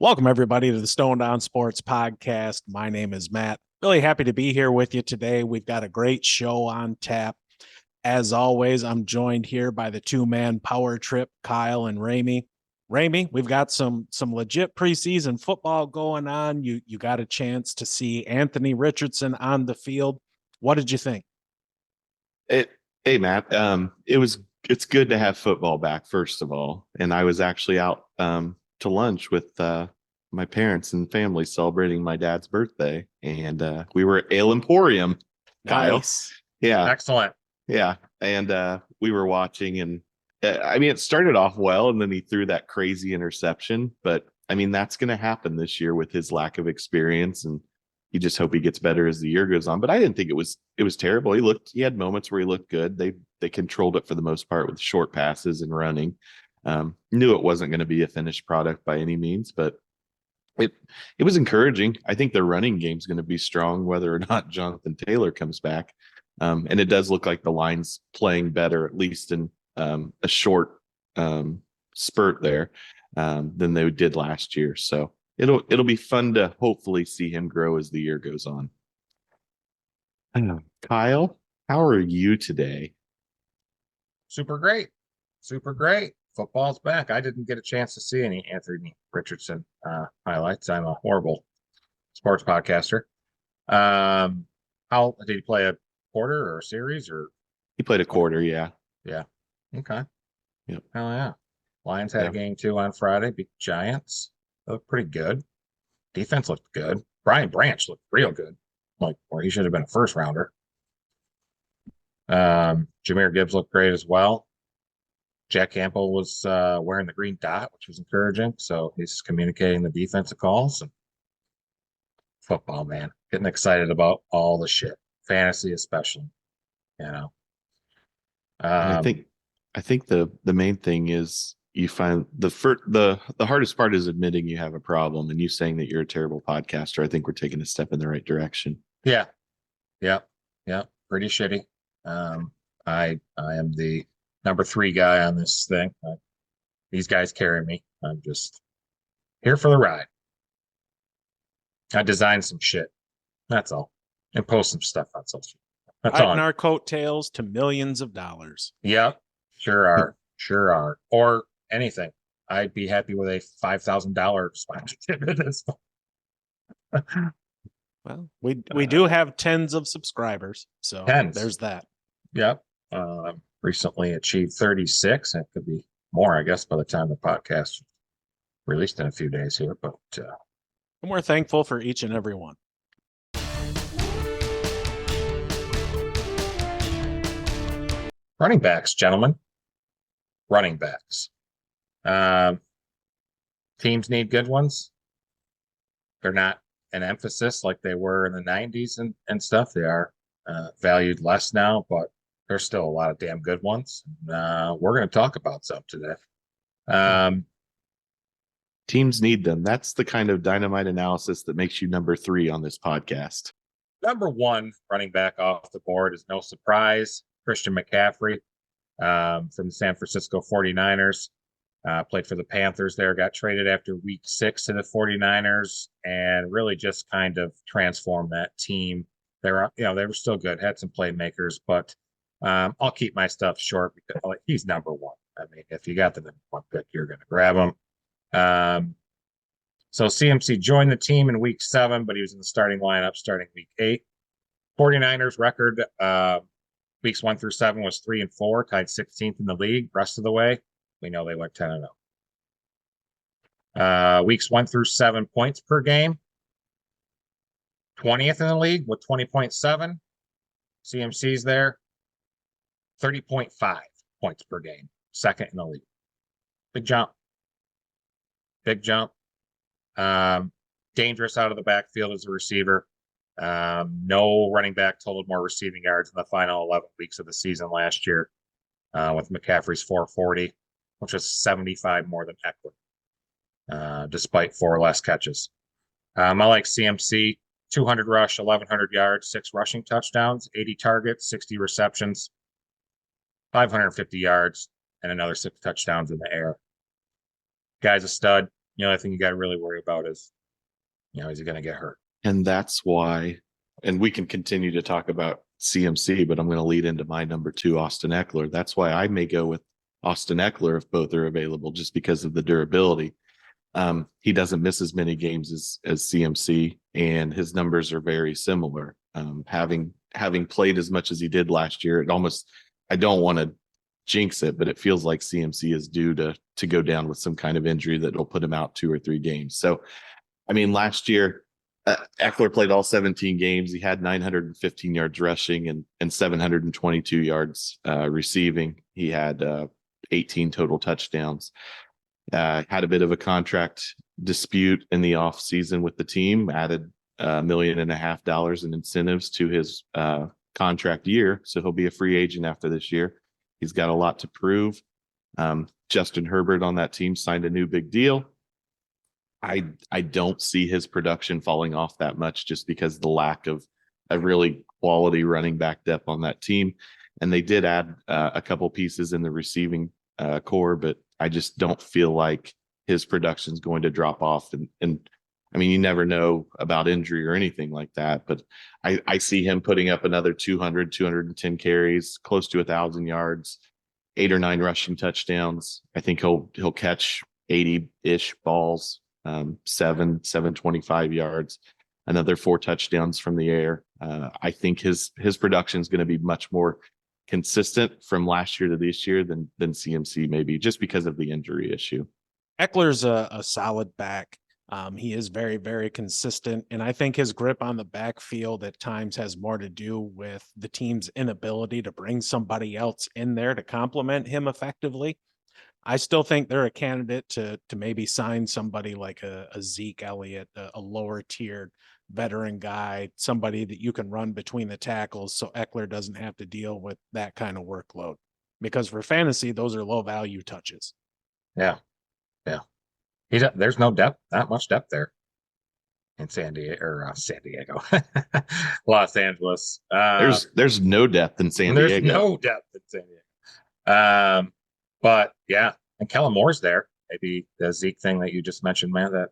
Welcome, everybody, to the Stone Down Sports Podcast. My name is Matt. Really happy to be here with you today. We've got a great show on tap. As always, I'm joined here by the two-man power trip, Kyle and Ramey. Ramey, we've got some legit preseason football going on. You got a chance to see Anthony Richardson on the field. What did you think? Hey Matt, it's good to have football back, first of all. And I was actually out to lunch with my parents and family celebrating my dad's birthday, and we were at Ale Emporium. Nice. Kyle. Yeah, Excellent. yeah, and we were watching, and I mean, it started off well, and then he threw that crazy interception. But I mean, that's going to happen this year with his lack of experience, and you just hope he gets better as the year goes on. But I didn't think it was terrible. He had moments where he looked good. They controlled it for the most part with short passes and running. Knew it wasn't going to be a finished product by any means, but it was encouraging. I think the running game is going to be strong, whether or not Jonathan Taylor comes back. And it does look like the line's playing better, at least in a short spurt there than they did last year. So it'll be fun to hopefully see him grow as the year goes on. Kyle, how are you today? Super great. Football's back. I didn't get a chance to see any Anthony Richardson highlights. I'm a horrible sports podcaster. How did he play, a quarter or a series, or He played a quarter, yeah. yeah? Okay. Yep. Hell yeah. Lions had a game 2 on Friday, beat Giants. Looked pretty good. Defense looked good. Brian Branch looked real good. Or he should have been a first rounder. Jahmyr Gibbs looked great as well. Jack Campbell was wearing the green dot, which was encouraging. So he's communicating the defensive calls. And football, man. Getting excited about all the shit. Fantasy especially. I think the main thing is you find the hardest part is admitting you have a problem, and you saying that you're a terrible podcaster. I think we're taking a step in the right direction. Yeah. Pretty shitty. I am the number 3 guy on this thing. These guys carry me. I'm just here for the ride. I designed some shit. That's all. And post some stuff on social. That's all. Riding our coattails to millions of dollars. Yep. Sure are. Or anything. I'd be happy with a $5,000 sponsorship at this point. Well, we do have tens of subscribers, so there's that. Yep. Recently achieved 36. It could be more, I guess, by the time the podcast is released in a few days here. But and we're thankful for each and every one. Running backs, gentlemen. Running backs. Teams need good ones. They're not an emphasis like they were in the 90s and stuff. They are valued less now, but there's still a lot of damn good ones. We're going to talk about some today. Teams need them. That's the kind of dynamite analysis that makes you number 3 on this podcast. Number 1 running back off the board is no surprise. Christian McCaffrey from the San Francisco 49ers. Played for the Panthers there, got traded after week 6 to the 49ers, and really just kind of transformed that team. They were still good, had some playmakers, but I'll keep my stuff short because he's number 1. I mean, if you got the number 1 pick, you're going to grab him. So CMC joined the team in week 7, but he was in the starting lineup starting week 8. 49ers record weeks 1 through 7 was 3-4, tied 16th in the league. Rest of the way, we know they went 10-0. Weeks 1 through 7 points per game, 20th in the league with 20.7. CMC's there, 30.5 points per game, 2nd in the league. Big jump. Dangerous out of the backfield as a receiver. No running back totaled more receiving yards in the final 11 weeks of the season last year, with McCaffrey's 440, which was 75 more than Ekeler, despite 4 less catches. I like CMC, 200 rush, 1,100 yards, 6 rushing touchdowns, 80 targets, 60 receptions, 550 yards, and another 6 touchdowns in the air. Guy's a stud. The only thing you got to really worry about is, is he going to get hurt? And that's why, and we can continue to talk about CMC, but I'm going to lead into my number 2, Austin Ekeler. That's why I may go with Austin Ekeler if both are available, just because of the durability. He doesn't miss as many games as CMC, and his numbers are very similar. Having played as much as he did last year, I don't want to jinx it, but it feels like CMC is due to go down with some kind of injury that will put him out 2 or 3 games. So, I mean, last year, Ekeler played all 17 games. He had 915 yards rushing and 722 yards receiving. He had 18 total touchdowns. Had a bit of a contract dispute in the offseason with the team, added $1.5 million in incentives to his contract year. So he'll be a free agent after this year. He's got a lot to prove. Justin Herbert on that team signed a new big deal. I don't see his production falling off that much, just because of the lack of a really quality running back depth on that team. And they did add a couple pieces in the receiving core, but I just don't feel like his production is going to drop off. And I mean, you never know about injury or anything like that, but I see him putting up another 210 carries, close to 1,000 yards, 8 or 9 rushing touchdowns. I think he'll catch 80-ish balls, 725 yards, another 4 touchdowns from the air. I think his production is going to be much more consistent from last year to this year than CMC, maybe, just because of the injury issue. Eckler's a solid back. He is very, very consistent. And I think his grip on the backfield at times has more to do with the team's inability to bring somebody else in there to complement him effectively. I still think they're a candidate to maybe sign somebody like a Zeke Elliott, a lower tiered veteran guy, somebody that you can run between the tackles so Ekeler doesn't have to deal with that kind of workload. Because for fantasy, those are low value touches. Yeah. Yeah. There's no depth, not much depth there in San Diego, Los Angeles. There's no depth in San Diego. There's no depth in San Diego. But yeah, and Kellen Moore's there. Maybe the Zeke thing that you just mentioned, man, that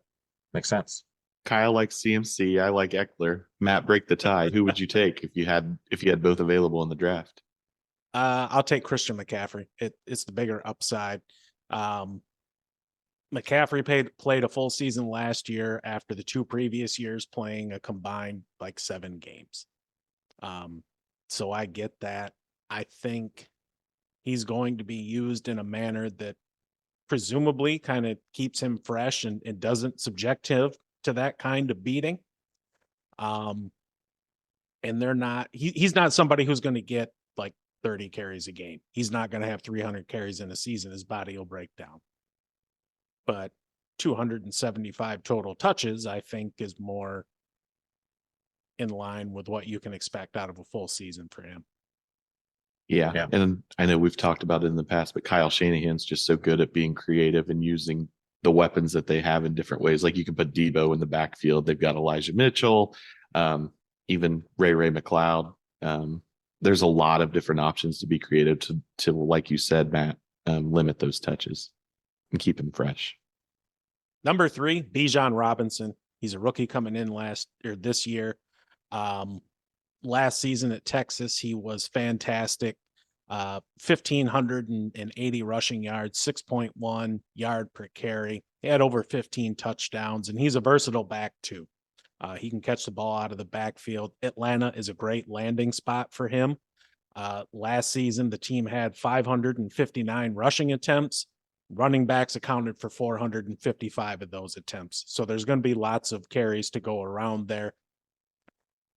makes sense. Kyle likes CMC. I like Ekeler. Matt, break the tie. Who would you take if you had both available in the draft? I'll take Christian McCaffrey. It's the bigger upside. McCaffrey played a full season last year after the 2 previous years playing a combined like 7 games. So I get that. I think he's going to be used in a manner that presumably kind of keeps him fresh and doesn't subject him to that kind of beating. And he's not somebody who's going to get like 30 carries a game. He's not going to have 300 carries in a season. His body will break down. But 275 total touches, I think, is more in line with what you can expect out of a full season for him. Yeah. And I know we've talked about it in the past, but Kyle Shanahan's just so good at being creative and using the weapons that they have in different ways. Like you can put Debo in the backfield. They've got Elijah Mitchell, even Ray McLeod. There's a lot of different options to be creative to like you said, Matt, limit those touches and keep him fresh. Number 3, Bijan Robinson. He's a rookie coming in this year. Last season at Texas, he was fantastic. 1,580 rushing yards, 6.1 yard per carry. He had over 15 touchdowns, and he's a versatile back too. He can catch the ball out of the backfield. Atlanta is a great landing spot for him. Last season, the team had 559 rushing attempts. Running backs accounted for 455 of those attempts. So there's going to be lots of carries to go around there.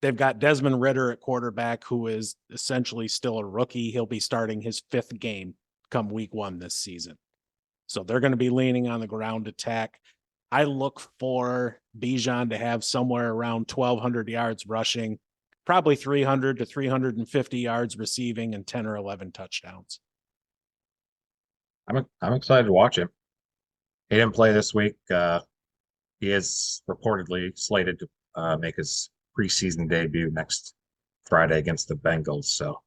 They've got Desmond Ridder at quarterback, who is essentially still a rookie. He'll be starting his 5th game come week 1 this season. So they're going to be leaning on the ground attack. I look for Bijan to have somewhere around 1,200 yards rushing, probably 300 to 350 yards receiving, and 10 or 11 touchdowns. I'm excited to watch him. He didn't play this week. He is reportedly slated to make his preseason debut next Friday against the Bengals. So I'll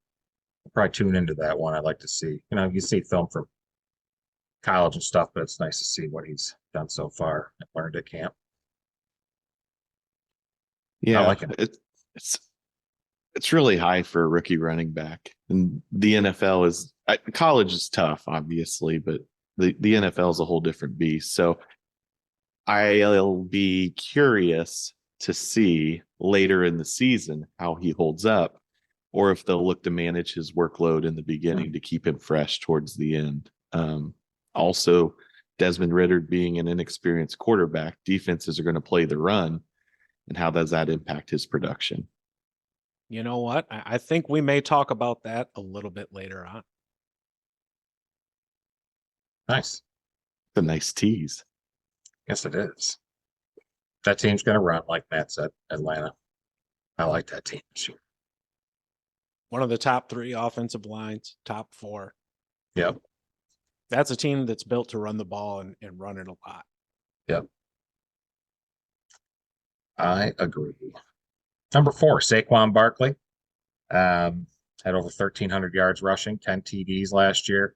probably tune into that one. I'd like to see, you see film from college and stuff, but it's nice to see what he's done so far and learned at camp. Yeah, I like it. It's really high for a rookie running back, and the NFL is college is tough, obviously, but the NFL is a whole different beast. So I'll be curious to see later in the season how he holds up, or if they'll look to manage his workload in the beginning to keep him fresh towards the end. Also, Desmond Ridder being an inexperienced quarterback, defenses are going to play the run, and how does that impact his production? You know what? I think we may talk about that a little bit later on. Nice. It's a nice tease. Yes, it is. That team's going to run, like Matt said, Atlanta. I like that team this year. One of the top 3 offensive lines, top 4. Yep. That's a team that's built to run the ball and run it a lot. Yep. I agree. Number 4, Saquon Barkley. Had over 1,300 yards rushing, 10 TDs last year.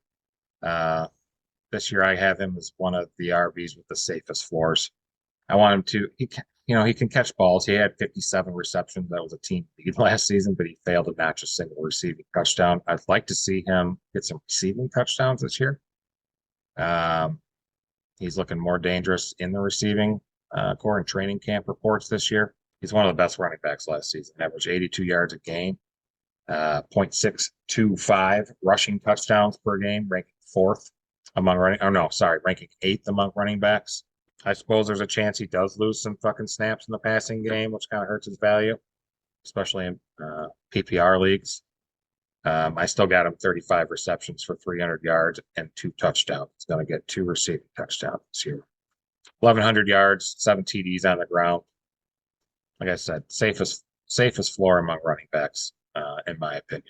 This year I have him as one of the RBs with the safest floors. I want him to, he can catch balls. He had 57 receptions. That was a team lead last season, but he failed to match a single receiving touchdown. I'd like to see him get some receiving touchdowns this year. He's looking more dangerous in the receiving core and training camp reports this year. He's one of the best running backs last season. Averaged 82 yards a game, 0.625 rushing touchdowns per game, ranking 4th among ranking 8th among running backs. I suppose there's a chance he does lose some fucking snaps in the passing game, which kind of hurts his value, especially in PPR leagues. I still got him 35 receptions for 300 yards and 2 touchdowns. He's going to get 2 receiving touchdowns this year. 1,100 yards, 7 TDs on the ground. Like I said, safest floor among running backs, in my opinion.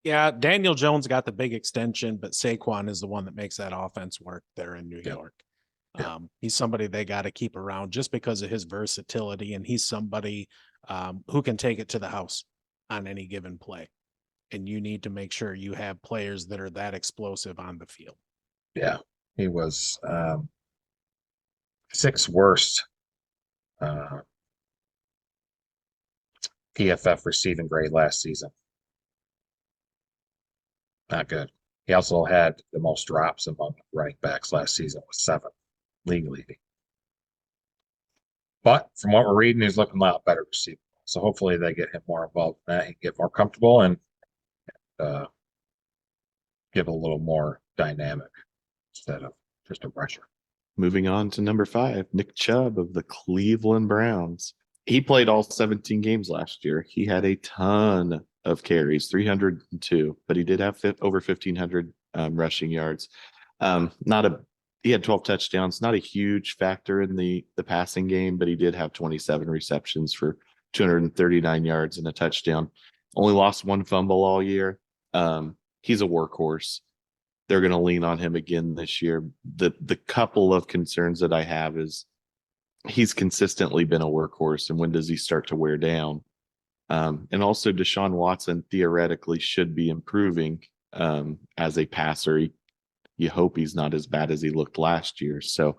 Yeah, Daniel Jones got the big extension, but Saquon is the one that makes that offense work there in New York. He's somebody they got to keep around just because of his versatility, and he's somebody who can take it to the house on any given play. And you need to make sure you have players that are that explosive on the field. Yeah, he was 6th worst PFF receiving grade last season. Not good. He also had the most drops among running backs last season with 7, league leading. But from what we're reading, he's looking a lot better receiving. So hopefully they get him more involved in that. He can get more comfortable and give a little more dynamic instead of just a rusher. Moving on to number 5, Nick Chubb of the Cleveland Browns. He played all 17 games last year. He had a ton of carries, 302, but he did have over 1,500 rushing yards. He had 12 touchdowns, not a huge factor in the passing game, but he did have 27 receptions for 239 yards and a touchdown. Only lost 1 fumble all year. He's a workhorse. They're going to lean on him again this year. The couple of concerns that I have is he's consistently been a workhorse, and when does he start to wear down? And also Deshaun Watson theoretically should be improving as a passer. You hope he's not as bad as he looked last year. So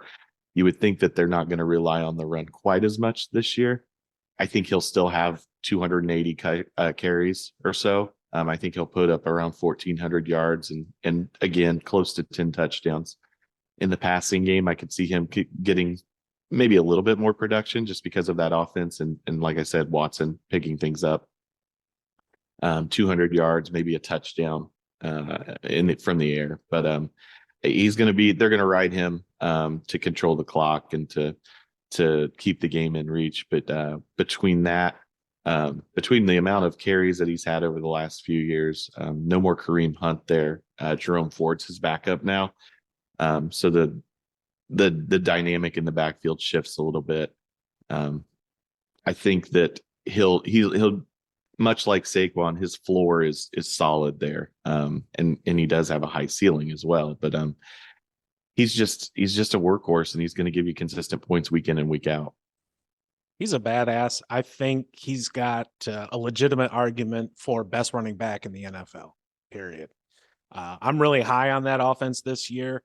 you would think that they're not going to rely on the run quite as much this year. I think he'll still have 280 carries or so. I think he'll put up around 1,400 yards and again, close to 10 touchdowns. In the passing game, I could see him getting maybe a little bit more production just because of that offense. And like I said, Watson picking things up. 200 yards, maybe a touchdown from the air. But they're going to ride him to control the clock and to keep the game in reach. But between the amount of carries that he's had over the last few years, no more Kareem Hunt there. Jerome Ford's his backup now. So the dynamic in the backfield shifts a little bit. I think that he'll much like Saquon, his floor is solid there. And he does have a high ceiling as well, but he's just a workhorse, and he's going to give you consistent points week in and week out. He's a badass. I think he's got a legitimate argument for best running back in the NFL, period. I'm really high on that offense this year.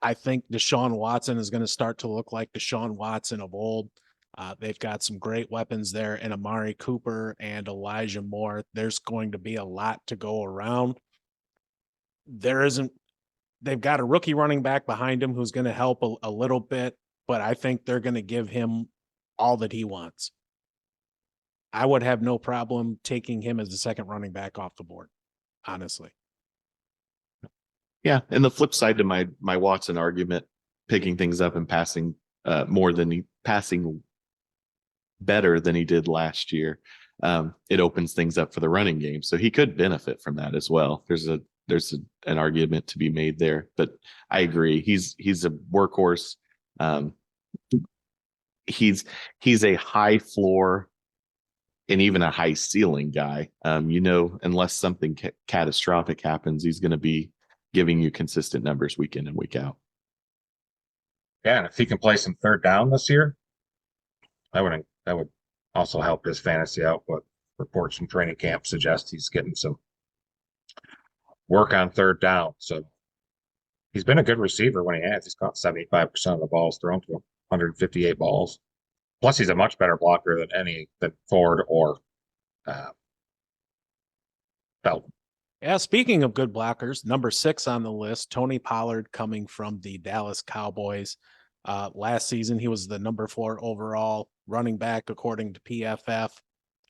I think Deshaun Watson is going to start to look like Deshaun Watson of old. They've got some great weapons there in Amari Cooper and Elijah Moore. There's going to be a lot to go around. They've got a rookie running back behind him who's going to help a little bit, but I think they're going to give him all that he wants. I would have no problem taking him as the second running back off the board, honestly. Yeah, and the flip side to my Watson argument, picking things up and passing passing better than he did last year, it opens things up for the running game, so he could benefit from that as well. There's an argument to be made there, but I agree. He's a workhorse. He's a high floor and even a high ceiling guy. Unless something catastrophic happens, he's going to be giving you consistent numbers week in and week out. Yeah, and if he can play some third down this year, that would also help his fantasy out. But reports from training camp suggest he's getting some work on third down. So he's been a good receiver when he has. He's caught 75% of the balls thrown to him, 158 balls. Plus, he's a much better blocker than Ford or Belton. Yeah, speaking of good blockers, number 6 on the list, Tony Pollard, coming from the Dallas Cowboys. Last season, he was the number 4 overall running back, according to PFF,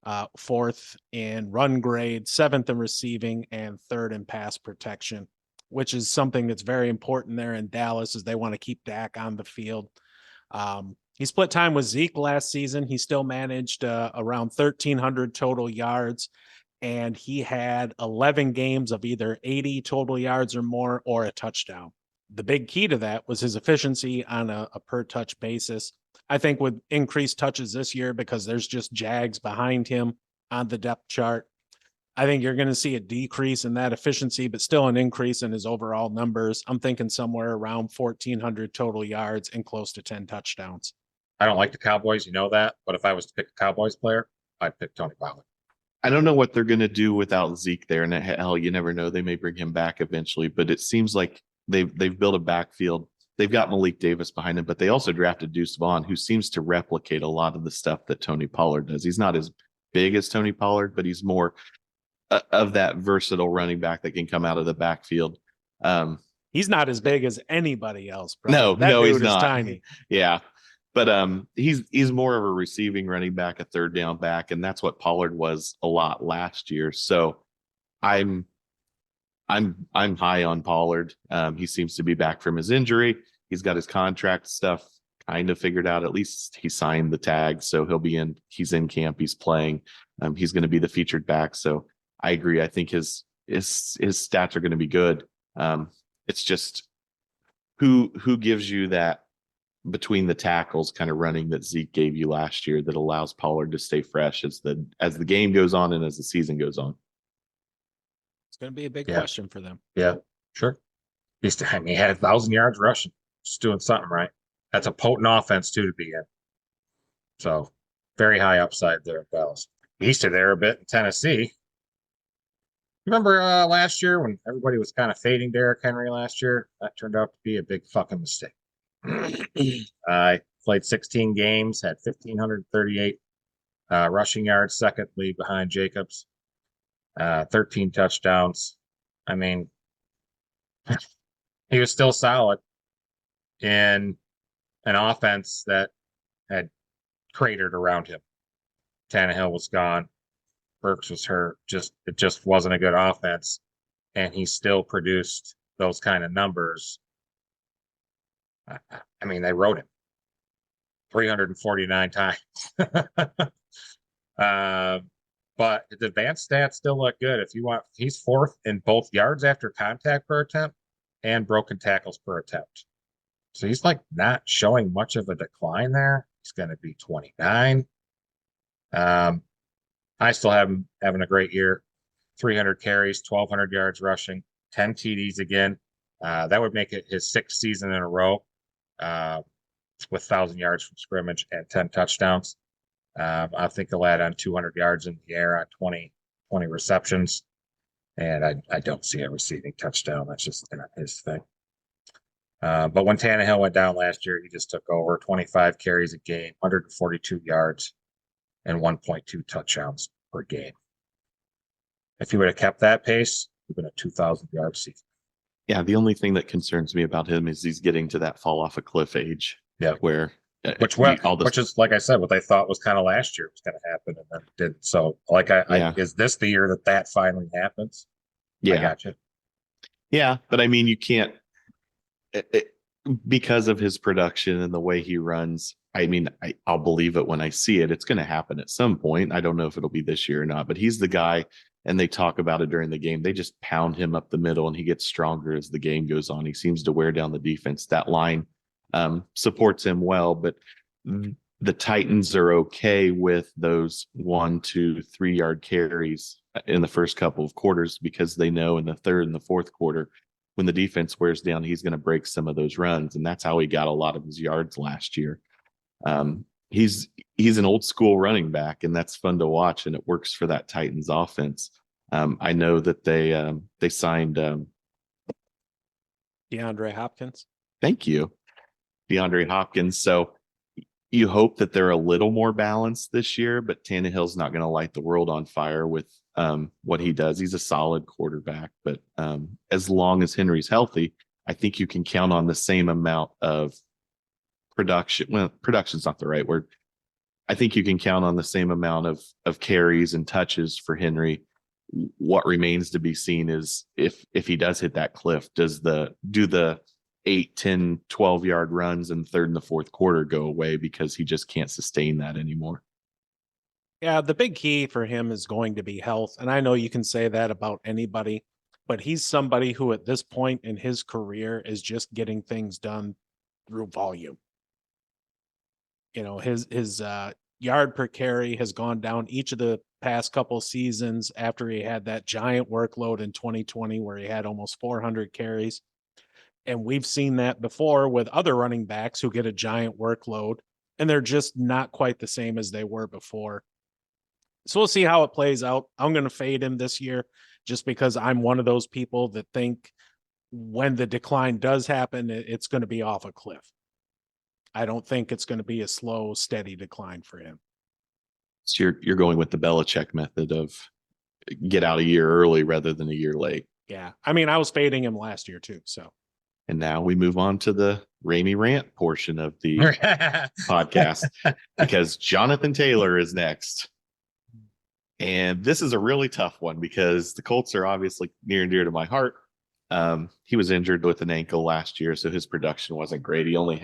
4th in run grade, 7th in receiving, and 3rd in pass protection, which is something that's very important there in Dallas, as they want to keep Dak on the field. He split time with Zeke last season. He still managed around 1,300 total yards, and he had 11 games of either 80 total yards or more or a touchdown. The big key to that was his efficiency on a per touch basis. I think with increased touches this year, because there's just Jags behind him on the depth chart, I think you're going to see a decrease in that efficiency, but still an increase in his overall numbers. I'm thinking somewhere around 1,400 total yards and close to 10 touchdowns. I don't like the Cowboys, you know that, but if I was to pick a Cowboys player, I'd pick Tony Pollard. I don't know what they're going to do without Zeke there, and hell, you never know. They may bring him back eventually, but it seems like they've built a backfield. They've got Malik Davis behind him, but they also drafted Deuce Vaughn, who seems to replicate a lot of the stuff that Tony Pollard does. He's not as big as Tony Pollard, but he's more of that versatile running back that can come out of the backfield. He's not as big as anybody else, bro. No, he's not. Tiny. Yeah. But he's more of a receiving running back, a third down back, and that's what Pollard was a lot last year. So I'm high on Pollard. He seems to be back from his injury. He's got his contract stuff kind of figured out. At least he signed the tag, so he's in camp, he's playing. He's going to be the featured back. So I agree. I think his stats are going to be good. It's just who gives you that between the tackles kind of running that Zeke gave you last year that allows Pollard to stay fresh as the game goes on and as the season goes on. It's going to be a big question for them. Yeah, sure. He had 1,000 yards rushing. Just doing something right. That's a potent offense too to be in. So very high upside there in Dallas. East of there a bit in Tennessee. Remember last year when everybody was kind of fading Derrick Henry last year? That turned out to be a big fucking mistake. I played 16 games, had 1,538 rushing yards, second lead behind Jacobs, 13 touchdowns. I mean, he was still solid in an offense that had cratered around him. Tannehill was gone. Burks was hurt. It just wasn't a good offense, and he still produced those kind of numbers. I mean, they wrote him 349 times. But his advanced stats still look good. He's 4th in both yards after contact per attempt and broken tackles per attempt. So he's like not showing much of a decline there. He's going to be 29. I still have him having a great year. 300 carries, 1,200 yards rushing, 10 TDs again. That would make it his 6th season in a row with 1,000 yards from scrimmage and 10 touchdowns. I think he'll add on 200 yards in the air on 20 receptions. And I don't see a receiving touchdown. That's just his thing. But when Tannehill went down last year, he just took over 25 carries a game, 142 yards, and 1.2 touchdowns per game. If he would have kept that pace, it would have been a 2,000-yard season. Yeah, the only thing that concerns me about him is he's getting to that fall off a cliff age. Yeah, where which is, like I said, what they thought was kind of last year was going to happen, and then it didn't. So, is this the year that finally happens? Yeah, I got you. Yeah, but I mean, you can't because of his production and the way he runs. I mean, I'll believe it when I see it. It's going to happen at some point. I don't know if it'll be this year or not, but he's the guy. And they talk about it during the game. They just pound him up the middle, and he gets stronger as the game goes on. He seems to wear down the defense. That line supports him well, but the Titans are okay with those 1, 2, 3 yard carries in the first couple of quarters, because they know in the third and the fourth quarter, when the defense wears down, he's going to break some of those runs. And that's how he got a lot of his yards last year. He's an old school running back, and that's fun to watch, and it works for that Titans offense. I know that they signed DeAndre Hopkins. Thank you, DeAndre Hopkins. So you hope that they're a little more balanced this year, but Tannehill's not going to light the world on fire with what he does. He's a solid quarterback, but as long as Henry's healthy, I think you can count on the same amount of production. Well, production's not the right word. I think you can count on the same amount of carries and touches for Henry. What remains to be seen is if he does hit that cliff, do the 8, 10, 12 yard runs in the third and the fourth quarter go away because he just can't sustain that anymore. Yeah, the big key for him is going to be health. And I know you can say that about anybody, but he's somebody who at this point in his career is just getting things done through volume. You know, his yard per carry has gone down each of the past couple seasons after he had that giant workload in 2020 where he had almost 400 carries. And we've seen that before with other running backs who get a giant workload, and they're just not quite the same as they were before. So we'll see how it plays out. I'm going to fade him this year just because I'm one of those people that think when the decline does happen, it's going to be off a cliff. I don't think it's going to be a slow, steady decline for him. So you're going with the Belichick method of get out a year early rather than a year late. Yeah. I mean, I was fading him last year too. So. And now we move on to the Ramey rant portion of the podcast, because Jonathan Taylor is next. And this is a really tough one because the Colts are obviously near and dear to my heart. He was injured with an ankle last year, so his production wasn't great. He only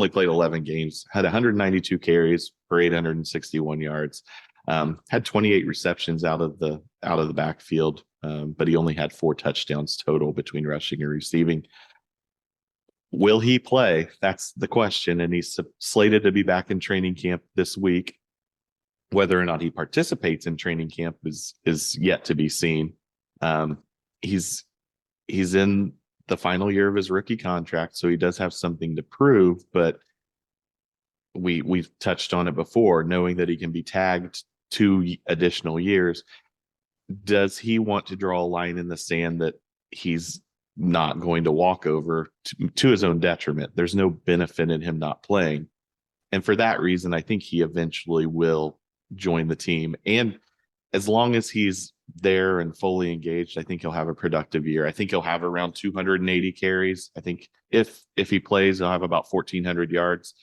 played 11 games, had 192 carries for 861 yards, had 28 receptions out of the backfield, but he only had 4 touchdowns total between rushing and receiving. Will he play? That's the question, and he's slated to be back in training camp this week. Whether or not he participates in training camp is yet to be seen. He's in the final year of his rookie contract, so he does have something to prove, but we've touched on it before, knowing that he can be tagged 2 additional years. Does he want to draw a line in the sand that he's not going to walk over to his own detriment? There's no benefit in him not playing. And for that reason, I think he eventually will join the team. And as long as he's there and fully engaged, I think he'll have a productive year. I think he'll have around 280 carries. I think if he plays, he'll have about 1,400 yards,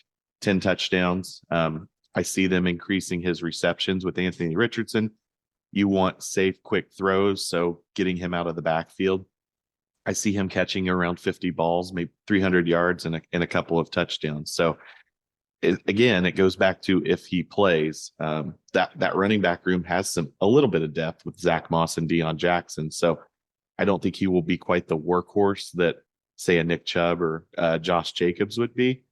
10 touchdowns. I see them increasing his receptions with Anthony Richardson. You want safe, quick throws, so getting him out of the backfield. I see him catching around 50 balls, maybe 300 yards and a couple of touchdowns. So it goes back to if he plays, that running back room has a little bit of depth with Zach Moss and Deion Jackson. So I don't think he will be quite the workhorse that, say, a Nick Chubb or Josh Jacobs would be.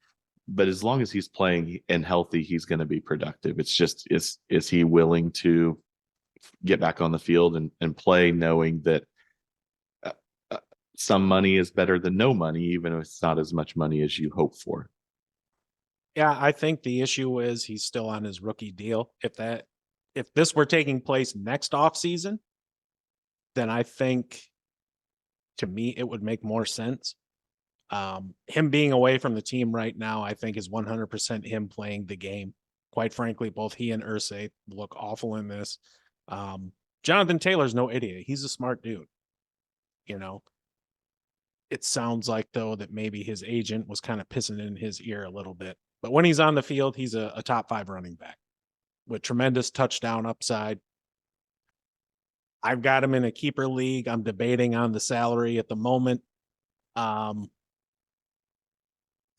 But as long as he's playing and healthy, he's going to be productive. It's just, is he willing to get back on the field and play, knowing that some money is better than no money, even if it's not as much money as you hope for. Yeah, I think the issue is he's still on his rookie deal. If this were taking place next offseason, then I think, to me, it would make more sense. Him being away from the team right now, I think, is 100% him playing the game. Quite frankly, both he and Irsay look awful in this. Jonathan Taylor's no idiot. He's a smart dude. You know, it sounds like, though, that maybe his agent was kind of pissing in his ear a little bit. But when he's on the field, he's a top 5 running back with tremendous touchdown upside. I've got him in a keeper league. I'm debating on the salary at the moment.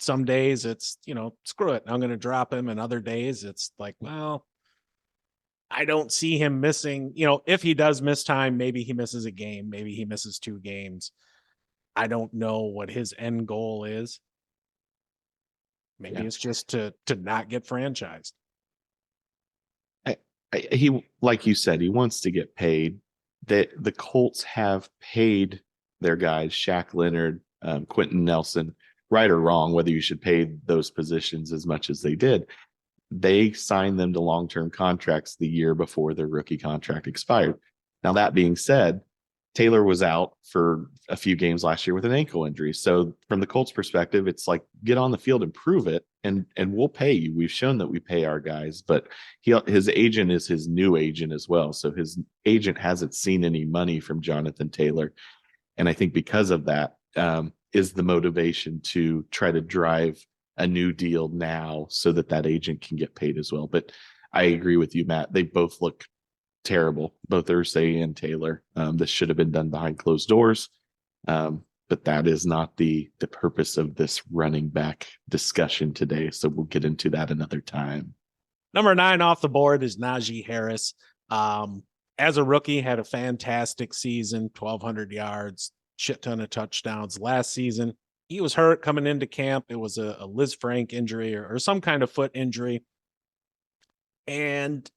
Some days it's, screw it, I'm going to drop him. And other days it's like, well, I don't see him missing, if he does miss time, maybe he misses a game, maybe he misses 2 games. I don't know what his end goal is. Maybe it's just to not get franchised. He, like you said, he wants to get paid. The Colts have paid their guys, Shaq Leonard, Quentin Nelson, right or wrong, whether you should pay those positions as much as they did. They signed them to long-term contracts the year before their rookie contract expired. Now, that being said, Taylor was out for a few games last year with an ankle injury. So from the Colts perspective, it's like, get on the field and prove it, and we'll pay you. We've shown that we pay our guys, but his agent is his new agent as well. So his agent hasn't seen any money from Jonathan Taylor. And I think because of that is the motivation to try to drive a new deal now so that agent can get paid as well. But I agree with you, Matt. They both look terrible, both Irsay and Taylor. This should have been done behind closed doors. But that is not the purpose of this running back discussion today. So we'll get into that another time. Number 9 off the board is Najee Harris. As a rookie, had a fantastic season, 1,200 yards, shit ton of touchdowns. Last season, he was hurt coming into camp. It was a Liz Frank injury or some kind of foot injury. And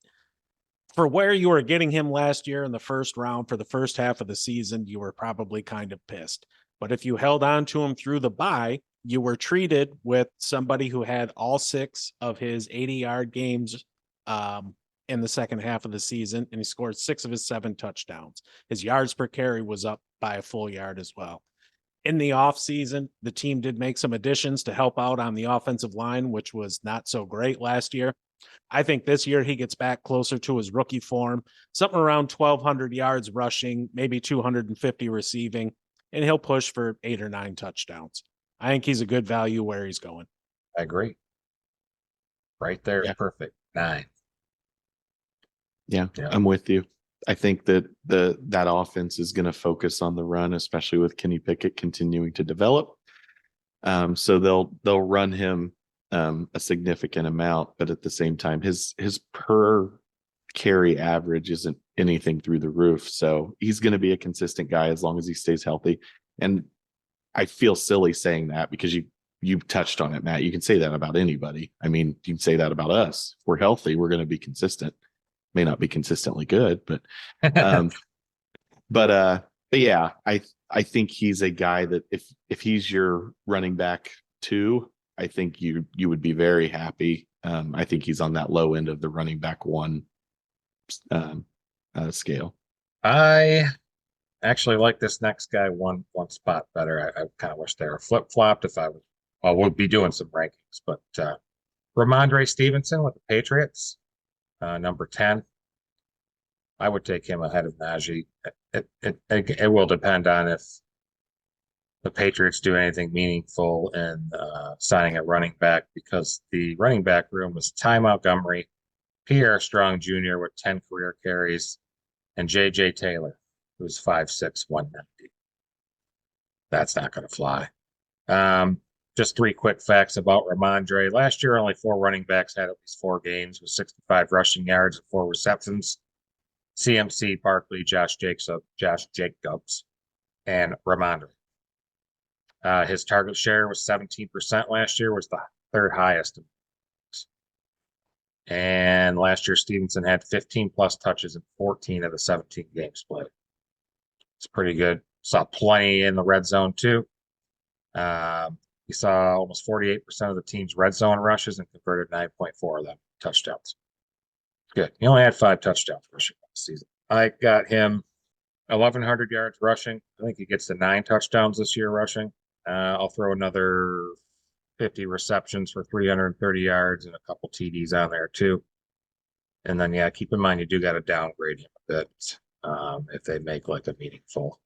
for where you were getting him last year in the first round for the first half of the season, you were probably kind of pissed. But if you held on to him through the bye, you were treated with somebody who had all 6 of his 80-yard games in the second half of the season, and he scored 6 of his 7 touchdowns. His yards per carry was up by a full yard as well. In the offseason, the team did make some additions to help out on the offensive line, which was not so great last year. I think this year he gets back closer to his rookie form, something around 1,200 yards rushing, maybe 250 receiving, and he'll push for 8 or 9 touchdowns. I think he's a good value where he's going. I agree. Right there is perfect. 9. Yeah, I'm with you. I think that that offense is going to focus on the run, especially with Kenny Pickett continuing to develop. So they'll run him a significant amount, but at the same time, his per carry average isn't anything through the roof. So he's going to be a consistent guy as long as he stays healthy. And I feel silly saying that because you touched on it, Matt. You can say that about anybody. I mean, you can say that about us. If we're healthy, we're going to be consistent. May not be consistently good, but yeah, I think he's a guy that if he's your running back 2, I think you would be very happy. I think he's on that low end of the running back 1 scale. I actually like this next guy one spot better. I kind of wish they were flip-flopped if I would be doing some rankings, but Rhamondre Stevenson with the Patriots, number 10. I would take him ahead of Najee. It will depend on if the Patriots do anything meaningful in signing a running back, because the running back room was Ty Montgomery, Pierre Strong Jr. with 10 career carries, and J.J. Taylor, who's 5'6", 190. That's not going to fly. Just 3 quick facts about Rhamondre. Last year, only 4 running backs had at least 4 games with 65 rushing yards and 4 receptions. CMC, Barkley, Josh Jacobs, and Rhamondre. His target share was 17% last year, was the 3rd highest. And last year, Stevenson had 15-plus touches in 14 of the 17 games played. It's pretty good. Saw plenty in the red zone, too. He saw almost 48% of the team's red zone rushes and converted 9.4 of them touchdowns. Good. He only had 5 touchdowns rushing last season. I got him 1,100 yards rushing. I think he gets to 9 touchdowns this year rushing. I'll throw another 50 receptions for 330 yards and a couple TDs on there too. And then, yeah, keep in mind you do got to downgrade him a bit if they make like a meaningful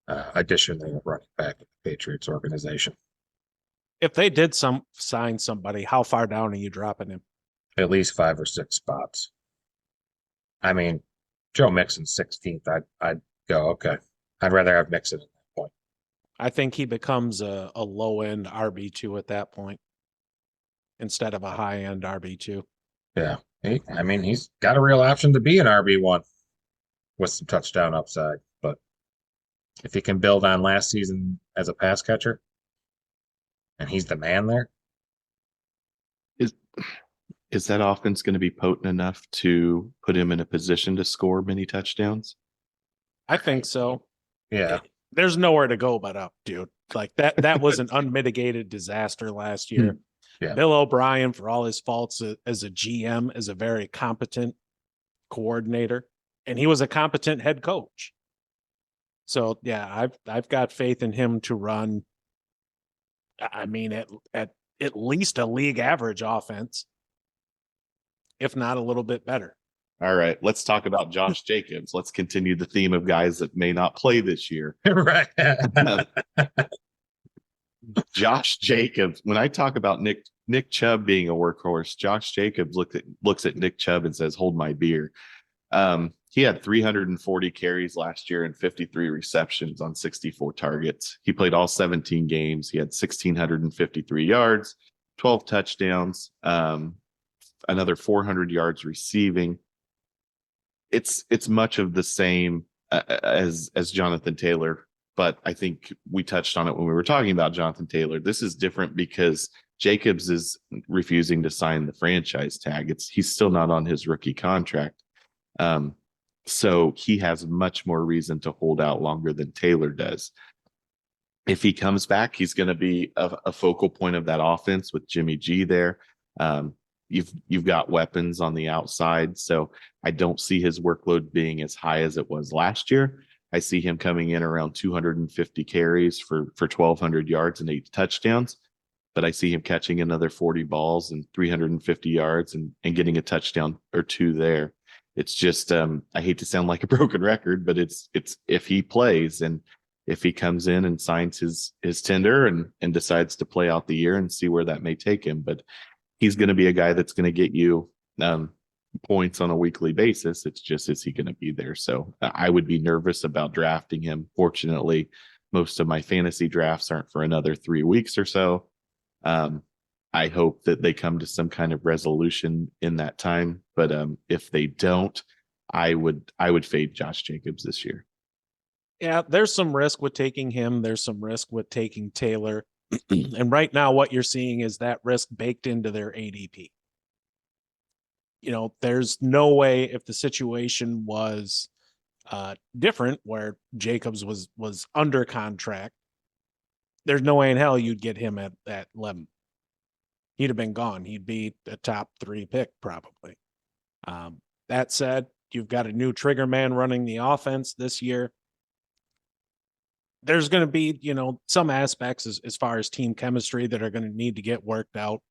addition there of running back in the Patriots organization. If they did sign somebody, how far down are you dropping him? At least 5 or 6 spots. I mean, Joe Mixon's 16th. I'd go, okay. I'd rather have Mixon at that point. I think he becomes a low end RB2 at that point instead of a high end RB2. Yeah. He's got a real option to be an RB1 with some touchdown upside. But if he can build on last season as a pass catcher, and he's the man there. Is that offense going to be potent enough to put him in a position to score many touchdowns? I think so. Yeah. There's nowhere to go but up, dude. Like that was an unmitigated disaster last year. Yeah. Bill O'Brien, for all his faults as a GM, is a very competent coordinator, and he was a competent head coach. So yeah, I've got faith in him to run. I mean, at least a league average offense, if not a little bit better. All right, let's talk about Josh Jacobs. Let's continue the theme of guys that may not play this year. Right. Josh Jacobs. When I talk about Nick Chubb being a workhorse, Josh Jacobs looks at Nick Chubb and says, "Hold my beer." He had 340 carries last year and 53 receptions on 64 targets. He played all 17 games. He had 1,653 yards, 12 touchdowns, another 400 yards receiving. It's much of the same as Jonathan Taylor, but I think we touched on it when we were talking about Jonathan Taylor. This is different because Jacobs is refusing to sign the franchise tag. He's still not on his rookie contract. So he has much more reason to hold out longer than Taylor does. If he comes back, he's going to be a focal point of that offense with Jimmy G there. You've got weapons on the outside, so I don't see his workload being as high as it was last year. I see him coming in around 250 carries for 1,200 yards and 8 touchdowns, but I see him catching another 40 balls and 350 yards and getting a touchdown or 2 there. It's just I hate to sound like a broken record, but it's if he plays and if he comes in and signs his tender and decides to play out the year and see where that may take him, but he's going to be a guy that's going to get you points on a weekly basis. It's just, is he going to be there? So I would be nervous about drafting him. Fortunately, most of my fantasy drafts aren't for another 3 weeks or so. I hope that they come to some kind of resolution in that time. But if they don't, I would fade Josh Jacobs this year. Yeah, there's some risk with taking him. There's some risk with taking Taylor. And right now what you're seeing is that risk baked into their ADP. You know, there's no way if the situation was different where Jacobs was under contract, there's no way in hell you'd get him at 11. He'd have been gone. He'd be a top 3 pick probably. That said, you've got a new trigger man running the offense this year. There's going to be, you know, some aspects as far as team chemistry that are going to need to get worked out.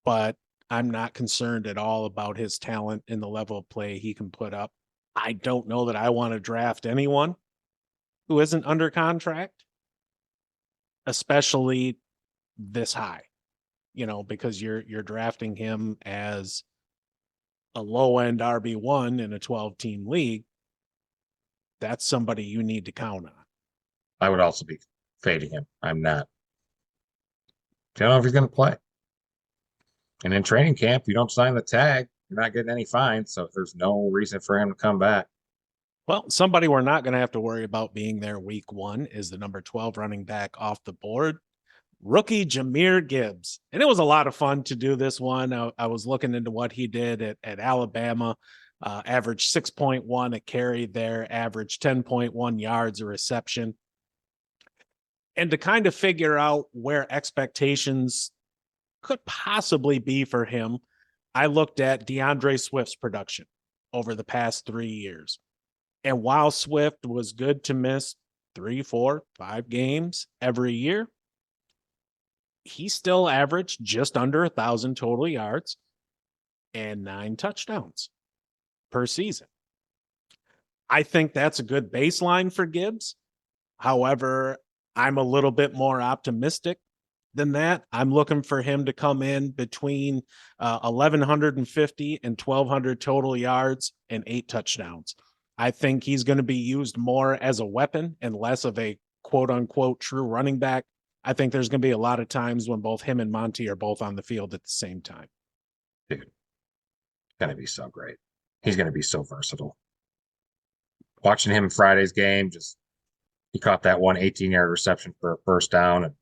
But I'm not concerned at all about his talent and the level of play he can put up. I don't know that I want to draft anyone who isn't under contract, especially this high, you know, because you're drafting him as a low end RB1 in a 12-team league. That's somebody you need to count on. I would also be fading him. I'm not. I don't know if he's going to play. And in training camp, you don't sign the tag, you're not getting any fines. So there's no reason for him to come back. Well, somebody we're not going to have to worry about being there week 1 is the number 12 running back off the board, rookie Jahmyr Gibbs. And it was a lot of fun to do this one. I was looking into what he did at Alabama, averaged 6.1 a carry there, averaged 10.1 yards a reception. And to kind of figure out where expectations could possibly be for him, I looked at Deandre Swift's production over the past 3 years. And while Swift was good to miss 3, 4, 5 games every year, he still averaged just under 1,000 total yards and 9 touchdowns per season. I think that's a good baseline for Gibbs. However, I'm a little bit more optimistic than that. I'm looking for him to come in between 1,150 and 1,200 total yards and 8 touchdowns. I think he's going to be used more as a weapon and less of a quote unquote true running back. I think there's going to be a lot of times when both him and Monty are both on the field at the same time. Dude, it's going to be so great. He's going to be so versatile. Watching him in Friday's game, he caught that one 18-yard reception for a first down.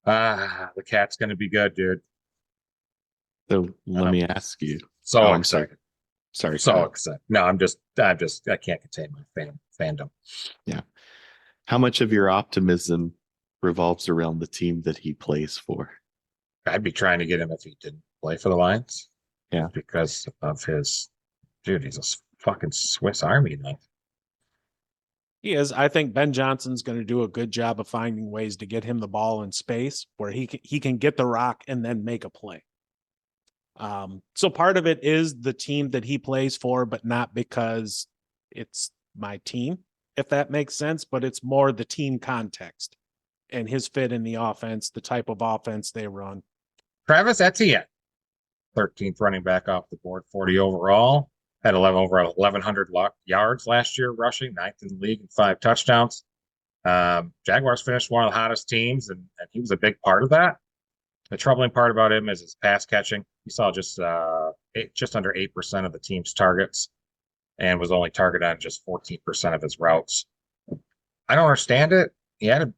And the cat's going to be good, dude. So let me ask you. So I'm excited. Sorry. So excited. No, I can't contain my fandom. Yeah. How much of your optimism revolves around the team that he plays for? I'd be trying to get him if he didn't play for the Lions. Yeah. Because of he's a fucking Swiss Army knife. He is. I think Ben Johnson's going to do a good job of finding ways to get him the ball in space where he can get the rock and then make a play. So part of it is the team that he plays for, but not because it's my team, if that makes sense, but it's more the team context and his fit in the offense, the type of offense they run. Travis Etienne, 13th running back off the board, 40 overall, had over 1,100 yards last year rushing, 9th in the league and 5 touchdowns. Jaguars finished one of the hottest teams, and he was a big part of that. The troubling part about him is his pass catching. He saw just under 8% of the team's targets and was only targeted on just 14% of his routes. I don't understand it. He had a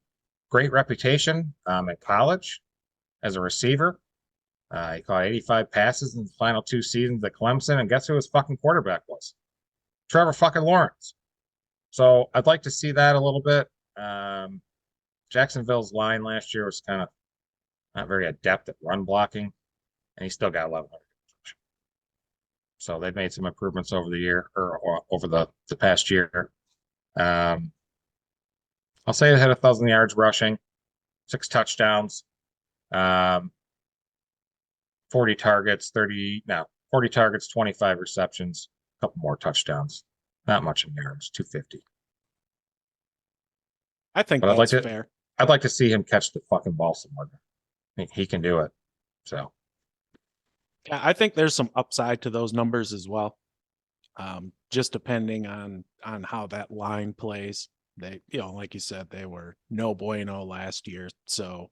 great reputation in college as a receiver. He caught 85 passes in the final 2 seasons at Clemson, and guess who his fucking quarterback was? Trevor fucking Lawrence. So I'd like to see that a little bit. Jacksonville's line last year was kind of not very adept at run blocking, and he still got 1,100. So they've made some improvements over the year or over the past year. I'll say they had 1,000 yards rushing, 6 touchdowns, 40 targets, 25 receptions, a couple more touchdowns. Not much in yards, 250. I think that's fair. I'd like to see him catch the fucking ball some more. He can do it. So, yeah, I think there's some upside to those numbers as well. Just depending on how that line plays. They, like you said, they were no bueno last year. So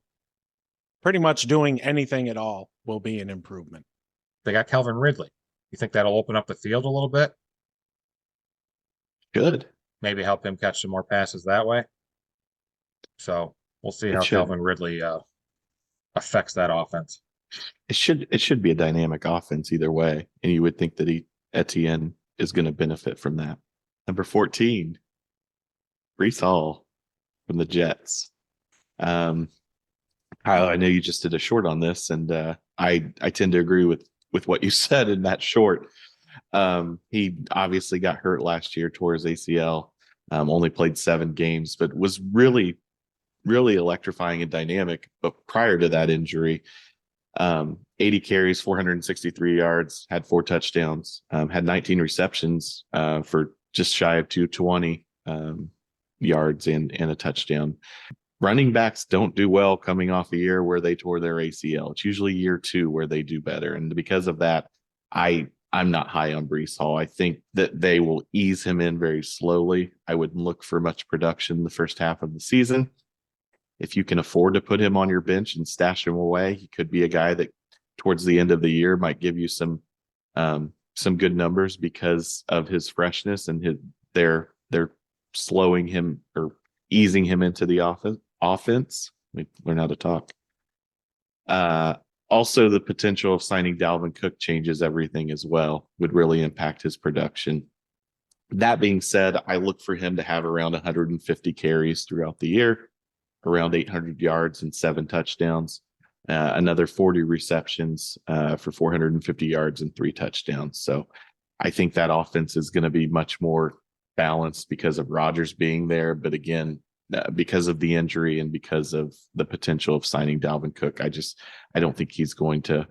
pretty much doing anything at all will be an improvement. They got Calvin Ridley. You think that'll open up the field a little bit? Good. Maybe help him catch some more passes that way. So we'll see how Calvin Ridley affects that offense. It should be a dynamic offense either way, and you would think that Etienne is going to benefit from that. Number 14, Breece Hall from the Jets. Kyle, I know you just did a short on this, and I tend to agree with what you said in that short. He obviously got hurt last year, tore his ACL, only played 7 games, but was really electrifying and dynamic. But prior to that injury, 80 carries, 463 yards, had 4 touchdowns, had 19 receptions for just shy of 220 yards and a touchdown. Running backs don't do well coming off a year where they tore their ACL. It's usually year 2 where they do better. And because of that, I'm not high on Breece Hall. I think that they will ease him in very slowly. I wouldn't look for much production the first half of the season. If you can afford to put him on your bench and stash him away, he could be a guy that towards the end of the year might give you some good numbers because of his freshness and they're slowing him or easing him into the offense. Let me learn how to talk. Also, the potential of signing Dalvin Cook changes everything as well, would really impact his production. That being said, I look for him to have around 150 carries throughout the year, around 800 yards and 7 touchdowns, another 40 receptions for 450 yards and 3 touchdowns. So I think that offense is going to be much more balanced because of Rodgers being there. But again, because of the injury and because of the potential of signing Dalvin Cook, I don't think he's going to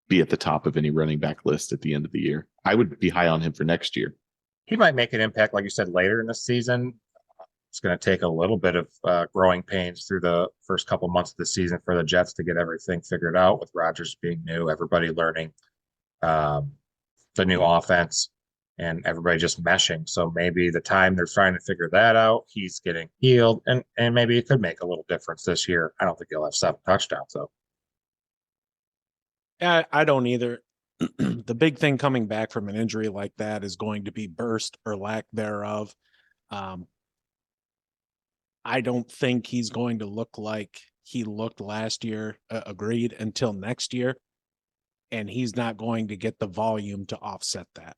be at the top of any running back list at the end of the year. I would be high on him for next year. He might make an impact, like you said, later in the season. It's going to take a little bit of growing pains through the first couple months of the season for the Jets to get everything figured out, with Rodgers being new, everybody learning the new offense, and everybody just meshing. So maybe the time they're trying to figure that out, he's getting healed, and maybe it could make a little difference this year. I don't think he'll have 7 touchdowns, though. Yeah, I don't either. The big thing coming back from an injury like that is going to be burst or lack thereof. I don't think he's going to look like he looked last year, agreed, until next year. And he's not going to get the volume to offset that.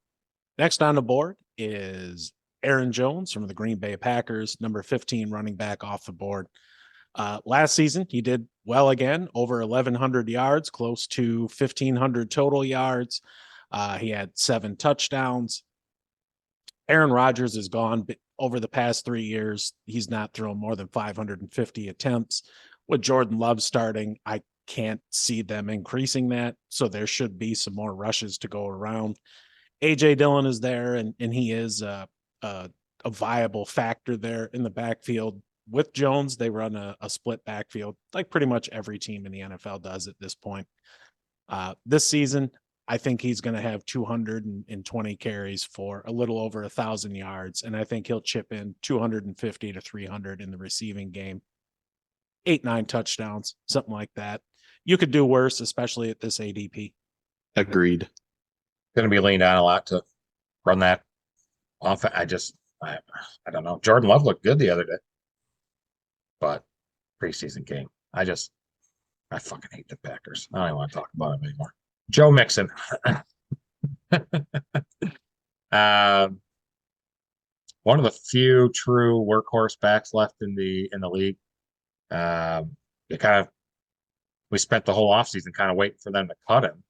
Next on the board is Aaron Jones from the Green Bay Packers, number 15 running back off the board. Last season, he did well again, over 1,100 yards, close to 1,500 total yards. He had 7 touchdowns. Aaron Rodgers is gone over the past 3 years. He's not thrown more than 550 attempts. With Jordan Love starting, I can't see them increasing that. So there should be some more rushes to go around. A.J. Dillon is there, and he is a viable factor there in the backfield. With Jones, they run a split backfield, like pretty much every team in the NFL does at this point. This season, I think he's going to have 220 carries for a little over 1,000 yards, and I think he'll chip in 250 to 300 in the receiving game. 8-9 touchdowns, something like that. You could do worse, especially at this ADP. Agreed. Going to be leaned on a lot to run that off. I don't know. Jordan Love looked good the other day, but preseason game, I fucking hate the Packers. I don't even want to talk about them anymore. Joe Mixon. One of the few true workhorse backs left in the league. We spent the whole offseason kind of waiting for them to cut him, and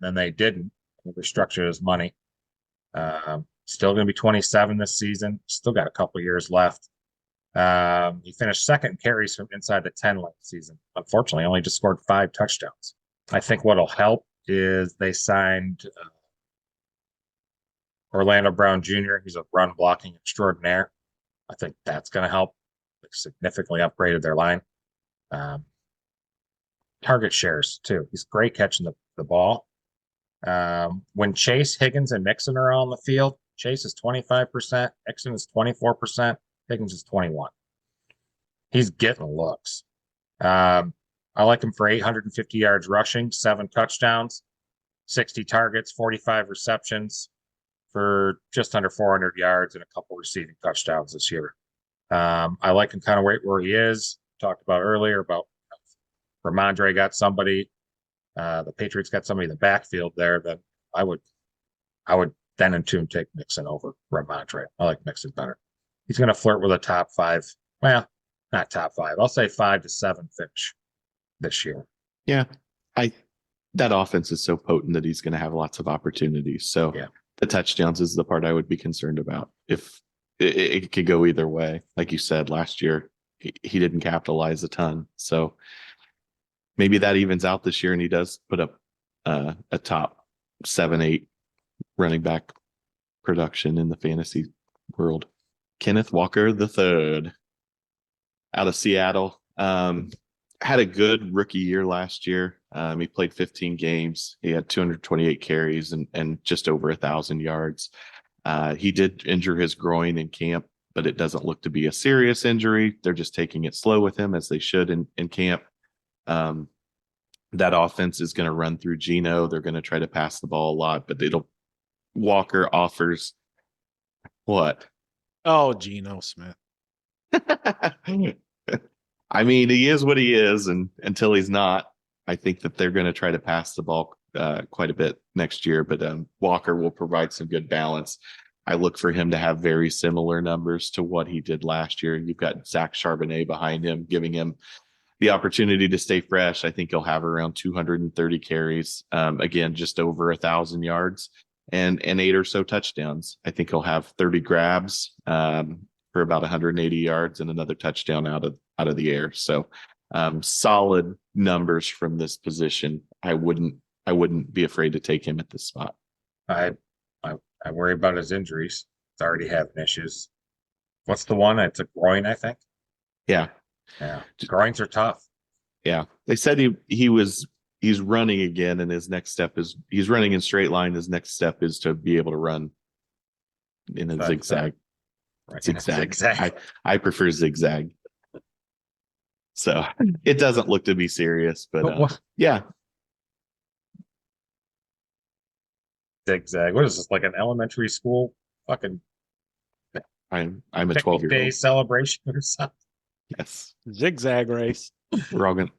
then they didn't. They restructured his money. Still going to be 27 this season. Still got a couple years left. He finished second in carries from inside the 10 last season. Unfortunately, only just scored 5 touchdowns. I think what'll help is they signed Orlando Brown Jr. He's a run blocking extraordinaire. I think that's going to help. They significantly upgraded their line. Target shares, too. He's great catching the ball. When Chase, Higgins, and Mixon are on the field, Chase is 25%, Mixon is 24%, Higgins is 21%. He's getting looks. I like him for 850 yards rushing, 7 touchdowns, 60 targets, 45 receptions for just under 400 yards and a couple receiving touchdowns this year. I like him kind of right where he is. Talked about earlier about Rhamondre got somebody. The Patriots got somebody in the backfield there that I would then and tune take Mixon over Rhamondre. I like Mixon better. He's going to flirt with a top 5. Well, not top 5. I'll say 5 to 7 finish this year. Yeah. That offense is so potent that he's going to have lots of opportunities. So yeah, the touchdowns is the part I would be concerned about. If it could go either way. Like you said, last year, he didn't capitalize a ton. So maybe that evens out this year and he does put up a top 7-8 running back production in the fantasy world. Kenneth Walker III out of Seattle. Had a good rookie year last year. He played 15 games. He had 228 carries and just over 1,000 yards. He did injure his groin in camp, but it doesn't look to be a serious injury. They're just taking it slow with him, as they should in camp. That offense is going to run through Geno. They're going to try to pass the ball a lot, but Walker offers what? Oh, Geno Smith. I mean, he is what he is, and until he's not, I think that they're going to try to pass the ball quite a bit next year. But Walker will provide some good balance. I look for him to have very similar numbers to what he did last year. You've got Zach Charbonnet behind him, giving him the opportunity to stay fresh. I think he'll have around 230 carries. Again, just over 1,000 yards. and 8 or so touchdowns. I think he'll have 30 grabs for about 180 yards and another touchdown out of the air. So solid numbers from this position. I wouldn't be afraid to take him at this spot. I worry about his injuries. He's already having issues. What's the one? It's a groin, I think. Yeah. Groins are tough. Yeah. They said he's running again, and his next step is he's running in straight line. His next step is to be able to run in a zigzag. Right. Zigzag. I prefer zigzag. So it doesn't look to be serious, but yeah. Zigzag. What is this, like an elementary school fucking I'm a 12-year-old. day celebration or something? Yes. Zigzag race. We're all gonna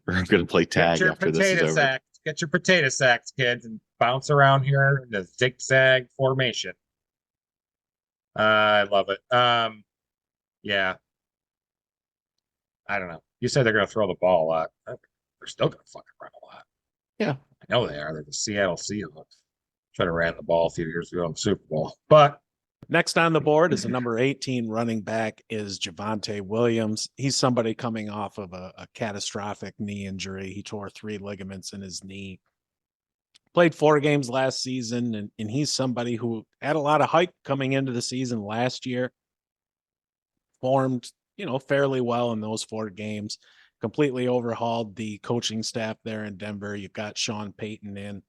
play tag after this is over. Get your potato sacks, kids, and bounce around here in the zigzag formation. I love it. Yeah. I don't know. You said they're going to throw the ball a lot. They're still going to fucking run a lot. Yeah. I know they are. They're the Seattle Seahawks. Should have ran the ball a few years ago in the Super Bowl. But next on the board is the number 18 running back is Javonte Williams. He's somebody coming off of a catastrophic knee injury. He tore 3 ligaments in his knee. Played 4 games last season, and he's somebody who had a lot of hype coming into the season last year. Formed, fairly well in those 4 games. Completely overhauled the coaching staff there in Denver. You've got Sean Payton in.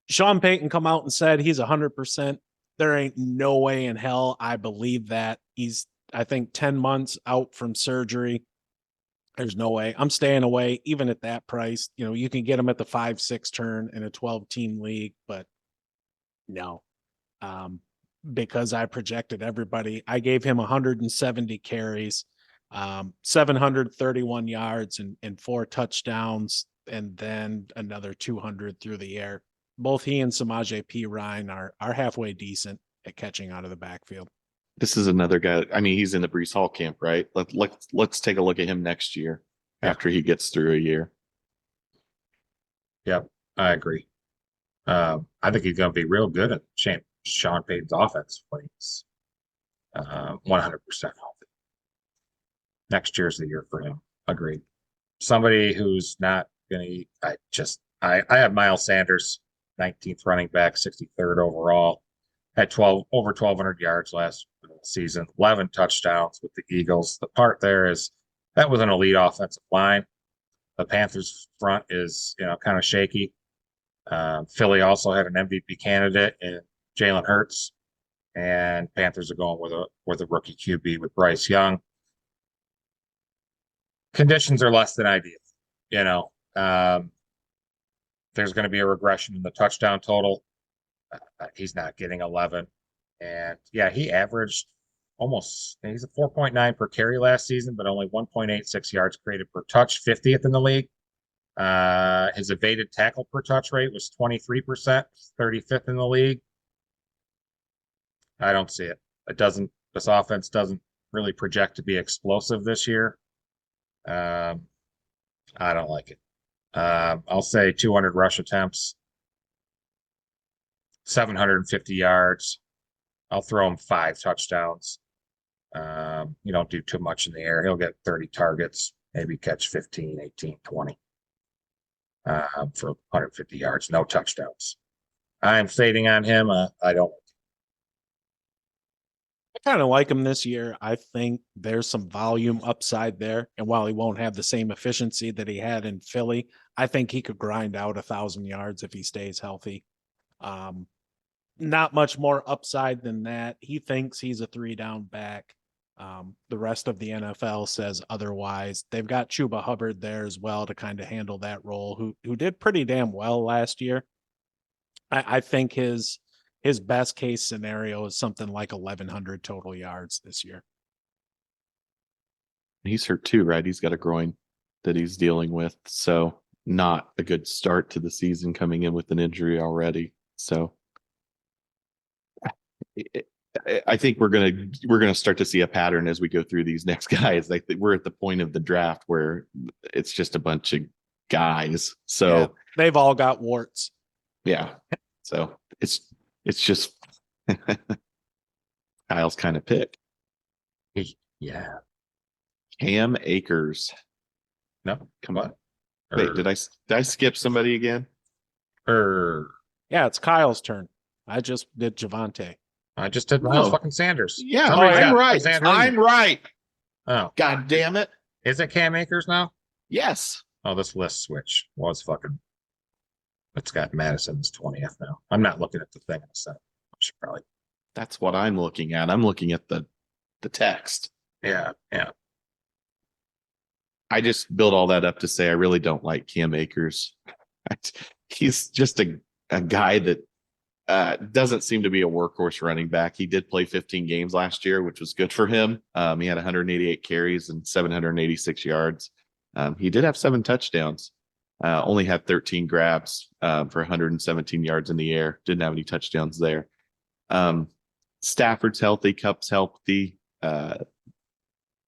Sean Payton come out and said he's 100%. There ain't no way in hell I believe that. He's, I think, 10 months out from surgery. There's no way. I'm staying away, even at that price. You can get him at the 5-6 turn in a 12-team league, but no. Because I projected everybody. I gave him 170 carries, 731 yards and 4 touchdowns, and then another 200 through the air. Both he and Samaje Perine are halfway decent at catching out of the backfield. This is another guy. I mean, he's in the Breece Hall camp, right? Let's take a look at him next year after he gets through a year. Yep, I agree. I think he's going to be real good at Sean Payton's offense when he's 100% healthy. Next year's the year for him. Agreed. Somebody who's not going to. I have Miles Sanders, 19th running back, 63rd overall. Had over 1,200 yards last season, 11 touchdowns with the Eagles. The part there is that was an elite offensive line. The Panthers front is, kind of shaky. Philly also had an MVP candidate in Jalen Hurts, and Panthers are going with a rookie QB with Bryce Young. Conditions are less than ideal. There's going to be a regression in the touchdown total. He's not getting 11. And yeah, he averaged he's a 4.9 per carry last season, but only 1.86 yards created per touch, 50th in the league. His evaded tackle per touch rate was 23%, 35th in the league. I don't see it. This offense doesn't really project to be explosive this year. I don't like it. I'll say 200 rush attempts, 750 yards. I'll throw him 5 touchdowns. You don't do too much in the air. He'll get 30 targets, maybe catch 15, 18, 20 for 150 yards, no touchdowns. I'm fading on him. I don't. I kind of like him this year. I think there's some volume upside there. And while he won't have the same efficiency that he had in Philly, I think he could grind out 1,000 yards if he stays healthy. Not much more upside than that. He thinks he's a 3-down back. The rest of the NFL says otherwise. They've got Chuba Hubbard there as well to kind of handle that role, who did pretty damn well last year. I think his best case scenario is something like 1,100 total yards this year. He's hurt too, right? He's got a groin that he's dealing with. So not a good start to the season, coming in with an injury already. So I think we're gonna start to see a pattern as we go through these next guys. Like we're at the point of the draft where it's just a bunch of guys. So they've all got warts. Yeah. So it's It's just Kyle's kind of pick. Yeah. Cam Akers. No, Come on. Wait, did I skip somebody again? Yeah, it's Kyle's turn. I just did Javonte. I just did Miles fucking Sanders. Yeah, Somebody's I'm got right. Sanders. I'm right. Oh, God damn it. is it Cam Akers now? Yes. Oh, this list switch was fucking. It's got Madison's 20th now. I'm not looking at the thing in a second. I should probably. That's what I'm looking at. I'm looking at the text. Yeah. I just built all that up to say I really don't like Cam Akers. He's just a guy that doesn't seem to be a workhorse running back. He did play 15 games last year, which was good for him. He had 188 carries and 786 yards. He did have 7 touchdowns. Only had 13 grabs for 117 yards in the air. Didn't have any touchdowns there. Stafford's healthy. Kupp's healthy.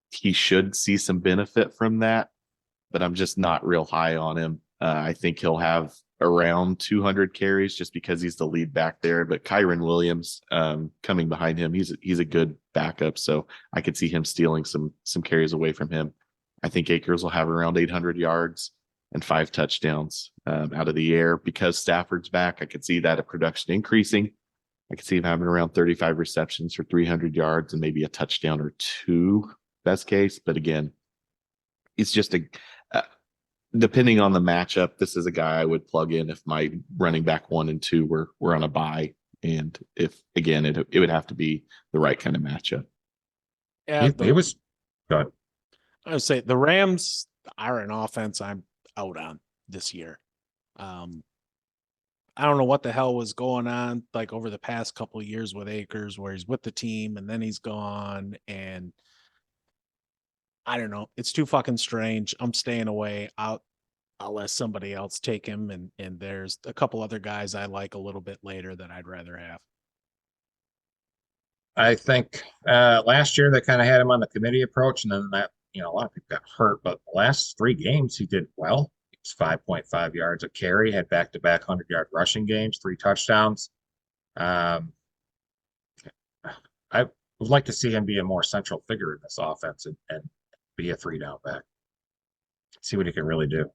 He should see some benefit from that, but I'm just not real high on him. I think he'll have around 200 carries just because he's the lead back there. But Kyron Williams coming behind him, he's a good backup, so I could see him stealing some carries away from him. I think Akers will have around 800 yards and 5 touchdowns out of the air because Stafford's back. I could see that production increasing. I could see him having around 35 receptions for 300 yards and maybe a touchdown or 2, best case. But again, it's just depending on the matchup, this is a guy I would plug in if my running back 1 and 2 were on a bye. And if, again, it would have to be the right kind of matchup. Yeah, it was good. I would say the Rams are an offense I'm out on this year. I don't know what the hell was going on like over the past couple of years with Akers, where he's with the team and then he's gone, and I don't know. It's too fucking strange. I'm staying away. I'll let somebody else take him, and there's a couple other guys I like a little bit later that I'd rather have. I think last year they kind of had him on the committee approach, and then that, a lot of people got hurt, but the last 3 games he did well. 5.5 yards a carry, had back-to-back 100-yard rushing games, 3 touchdowns. I would like to see him be a more central figure in this offense and be a 3-down back. See what he can really do.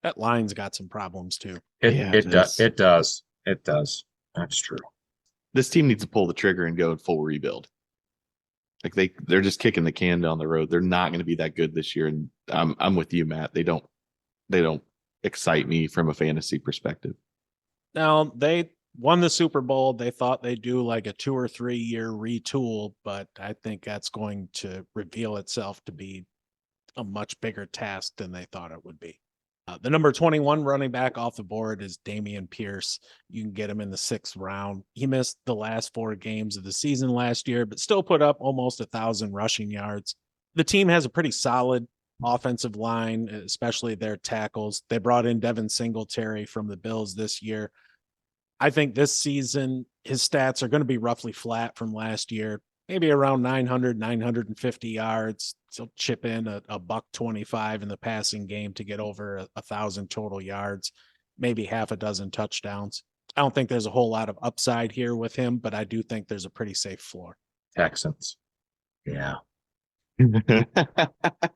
That line's got some problems too. It does. That's true. This team needs to pull the trigger and go in full rebuild. Like they're just kicking the can down the road. They're not going to be that good this year, and I'm with you, Matt. They don't excite me from a fantasy perspective. Now, they won the Super Bowl. They thought they'd do like a 2 or 3 year retool, but I think that's going to reveal itself to be a much bigger task than they thought it would be. The number 21 running back off the board is Dameon Pierce. You can get him in the 6th round. He missed the last 4 games of the season last year, but still put up almost 1,000 rushing yards. The team has a pretty solid offensive line, especially their tackles. They brought in Devin Singletary from the Bills this year. I think this season, his stats are going to be roughly flat from last year, maybe around 950 yards. So chip in a $125 in the passing game to get over 1,000 total yards, maybe half a dozen touchdowns. I don't think there's a whole lot of upside here with him, but I do think there's a pretty safe floor. Texans. Yeah. That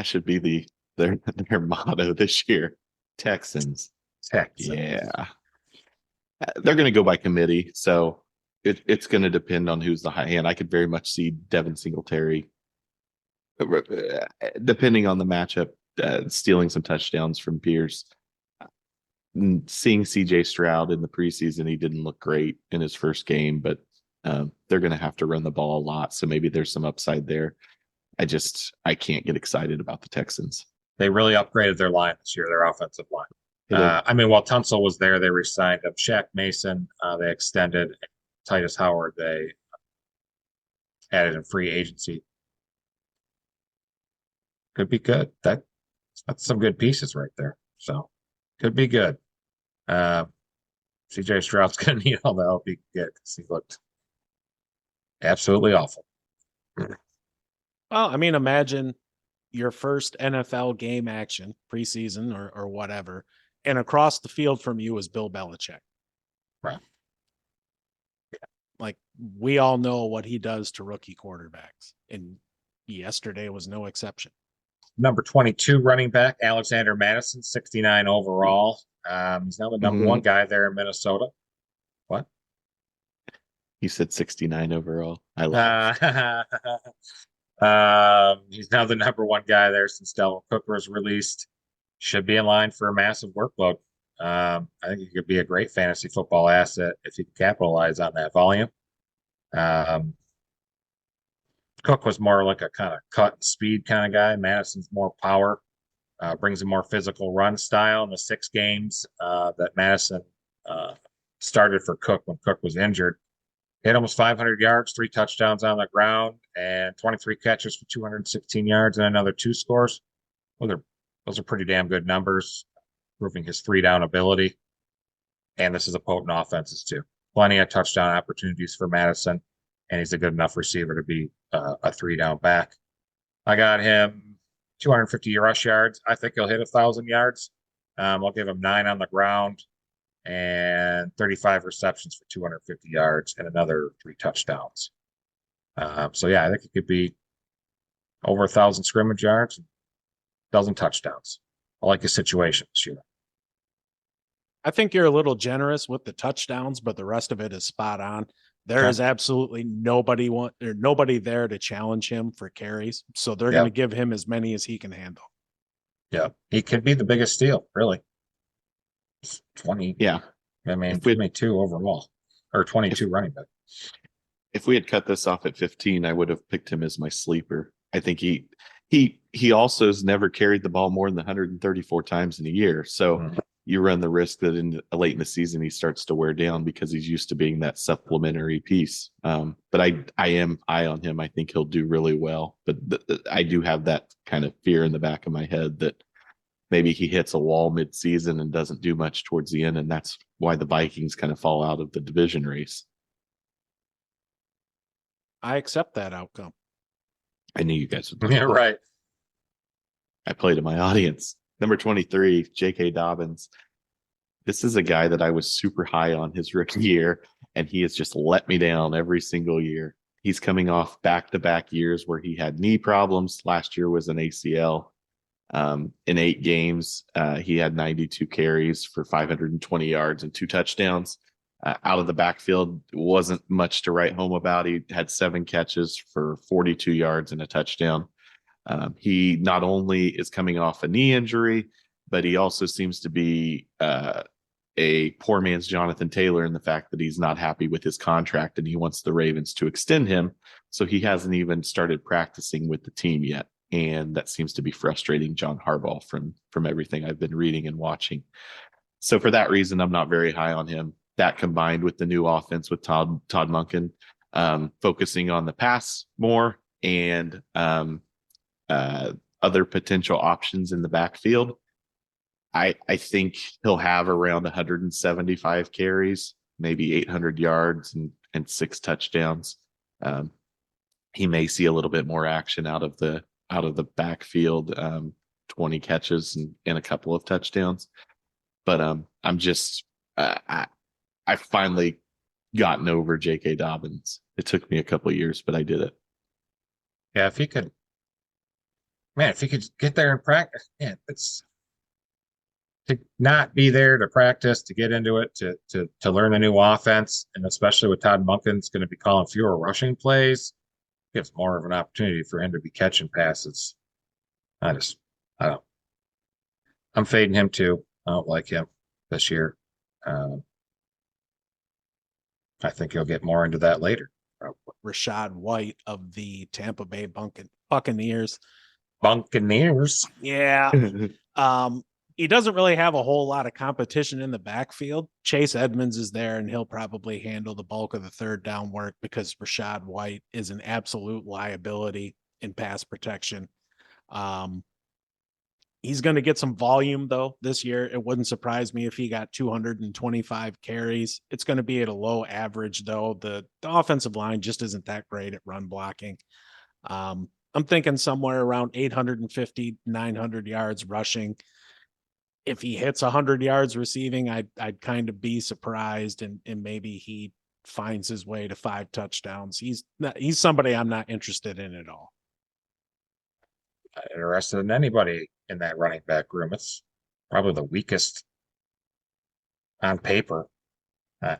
should be their motto this year. Texans. Yeah. They're going to go by committee, so it's going to depend on who's the high hand. I could very much see Devin Singletary, depending on the matchup, stealing some touchdowns from Pierce. Seeing CJ Stroud in the preseason, he didn't look great in his first game, but they're going to have to run the ball a lot, so maybe there's some upside there. I can't get excited about the Texans. They really upgraded their line this year, their offensive line. While Tunsil was there, they re-signed him. Shaq Mason, they extended. Titus Howard, they added in free agency. Could be good. That's some good pieces right there. So could be good. CJ Stroud's going to need all the help he can get because he looked absolutely awful. Well, imagine your first NFL game action, preseason or whatever, and across the field from you is Bill Belichick. Right. Like, we all know what he does to rookie quarterbacks, and yesterday was no exception. Number 22 running back, Alexander Mattison, 69 overall. He's now the number one guy there in Minnesota. What? He said 69 overall. I laughed. He's now the number one guy there since Dalvin Cook was released. Should be in line for a massive workload. I think he could be a great fantasy football asset if he can capitalize on that volume. Cook was more like a kind of cut and speed kind of guy. Madison's more power, brings a more physical run style. In the 6 games that Mattison started for Cook when Cook was injured, he had almost 500 yards, 3 touchdowns on the ground, and 23 catches for 216 yards and another 2 scores. Those are pretty damn good numbers, proving his 3-down ability. And this is a potent offense too. Plenty of touchdown opportunities for Mattison, and he's a good enough receiver to be a 3-down back. I got him 250 rush yards. I think he'll hit 1,000 yards. I'll give him 9 on the ground and 35 receptions for 250 yards and another 3 touchdowns. So yeah, I think it could be over 1,000 scrimmage yards, 1,000 touchdowns. I like his situation this year. I think you're a little generous with the touchdowns, but the rest of it is spot on. There is absolutely nobody there to challenge him for carries. So they're going to give him as many as he can handle. Yeah. He could be the biggest steal, really. 20. Yeah. I mean, 22 overall or 22 running back. If we had cut this off at 15, I would have picked him as my sleeper. I think he also has never carried the ball more than 134 times in a year. So you run the risk that late in the season, he starts to wear down because he's used to being that supplementary piece. But I am high on him. I think he'll do really well. But I do have that kind of fear in the back of my head that maybe he hits a wall mid-season and doesn't do much towards the end. And that's why the Vikings kind of fall out of the division race. I accept that outcome. I knew you guys would. Yeah, right. I played to my audience. Number 23, J.K. Dobbins. This is a guy that I was super high on his rookie year, and he has just let me down every single year. He's coming off back-to-back years where he had knee problems. Last year was an ACL. In 8 games, he had 92 carries for 520 yards and 2 touchdowns. Out of the backfield, wasn't much to write home about. He had 7 catches for 42 yards and a touchdown. He not only is coming off a knee injury, but he also seems to be a poor man's Jonathan Taylor in the fact that he's not happy with his contract and he wants the Ravens to extend him. So he hasn't even started practicing with the team yet. And that seems to be frustrating John Harbaugh from everything I've been reading and watching. So for that reason, I'm not very high on him. That combined with the new offense with Todd Monken, focusing on the pass more and other potential options in the backfield, I think he'll have around 175 carries, maybe 800 yards and 6 touchdowns. He may see a little bit more action out of the backfield, 20 catches and a couple of touchdowns. But I'm just I've finally gotten over J.K. Dobbins. It took me a couple of years, but I did it. Yeah, if he could get there and practice, man, it's to not be there to practice, to get into it, to learn the new offense, and especially with Todd Monken's going to be calling fewer rushing plays, gives more of an opportunity for him to be catching passes. I'm fading him too. I don't like him this year. I think he'll get more into that later. Rachaad White of the Tampa Bay Buccaneers. Yeah. He doesn't really have a whole lot of competition in the backfield. Chase Edmonds is there, and he'll probably handle the bulk of the third down work because Rachaad White is an absolute liability in pass protection. He's going to get some volume, though, this year. It wouldn't surprise me if he got 225 carries. It's going to be at a low average, though. The offensive line just isn't that great at run blocking. I'm thinking somewhere around 850, 900 yards rushing. if he hits 100 yards receiving, I'd kind of be surprised, and maybe he finds his way to 5 touchdowns. He's somebody I'm not interested in at all. Not interested in anybody in that running back room. It's probably the weakest on paper. I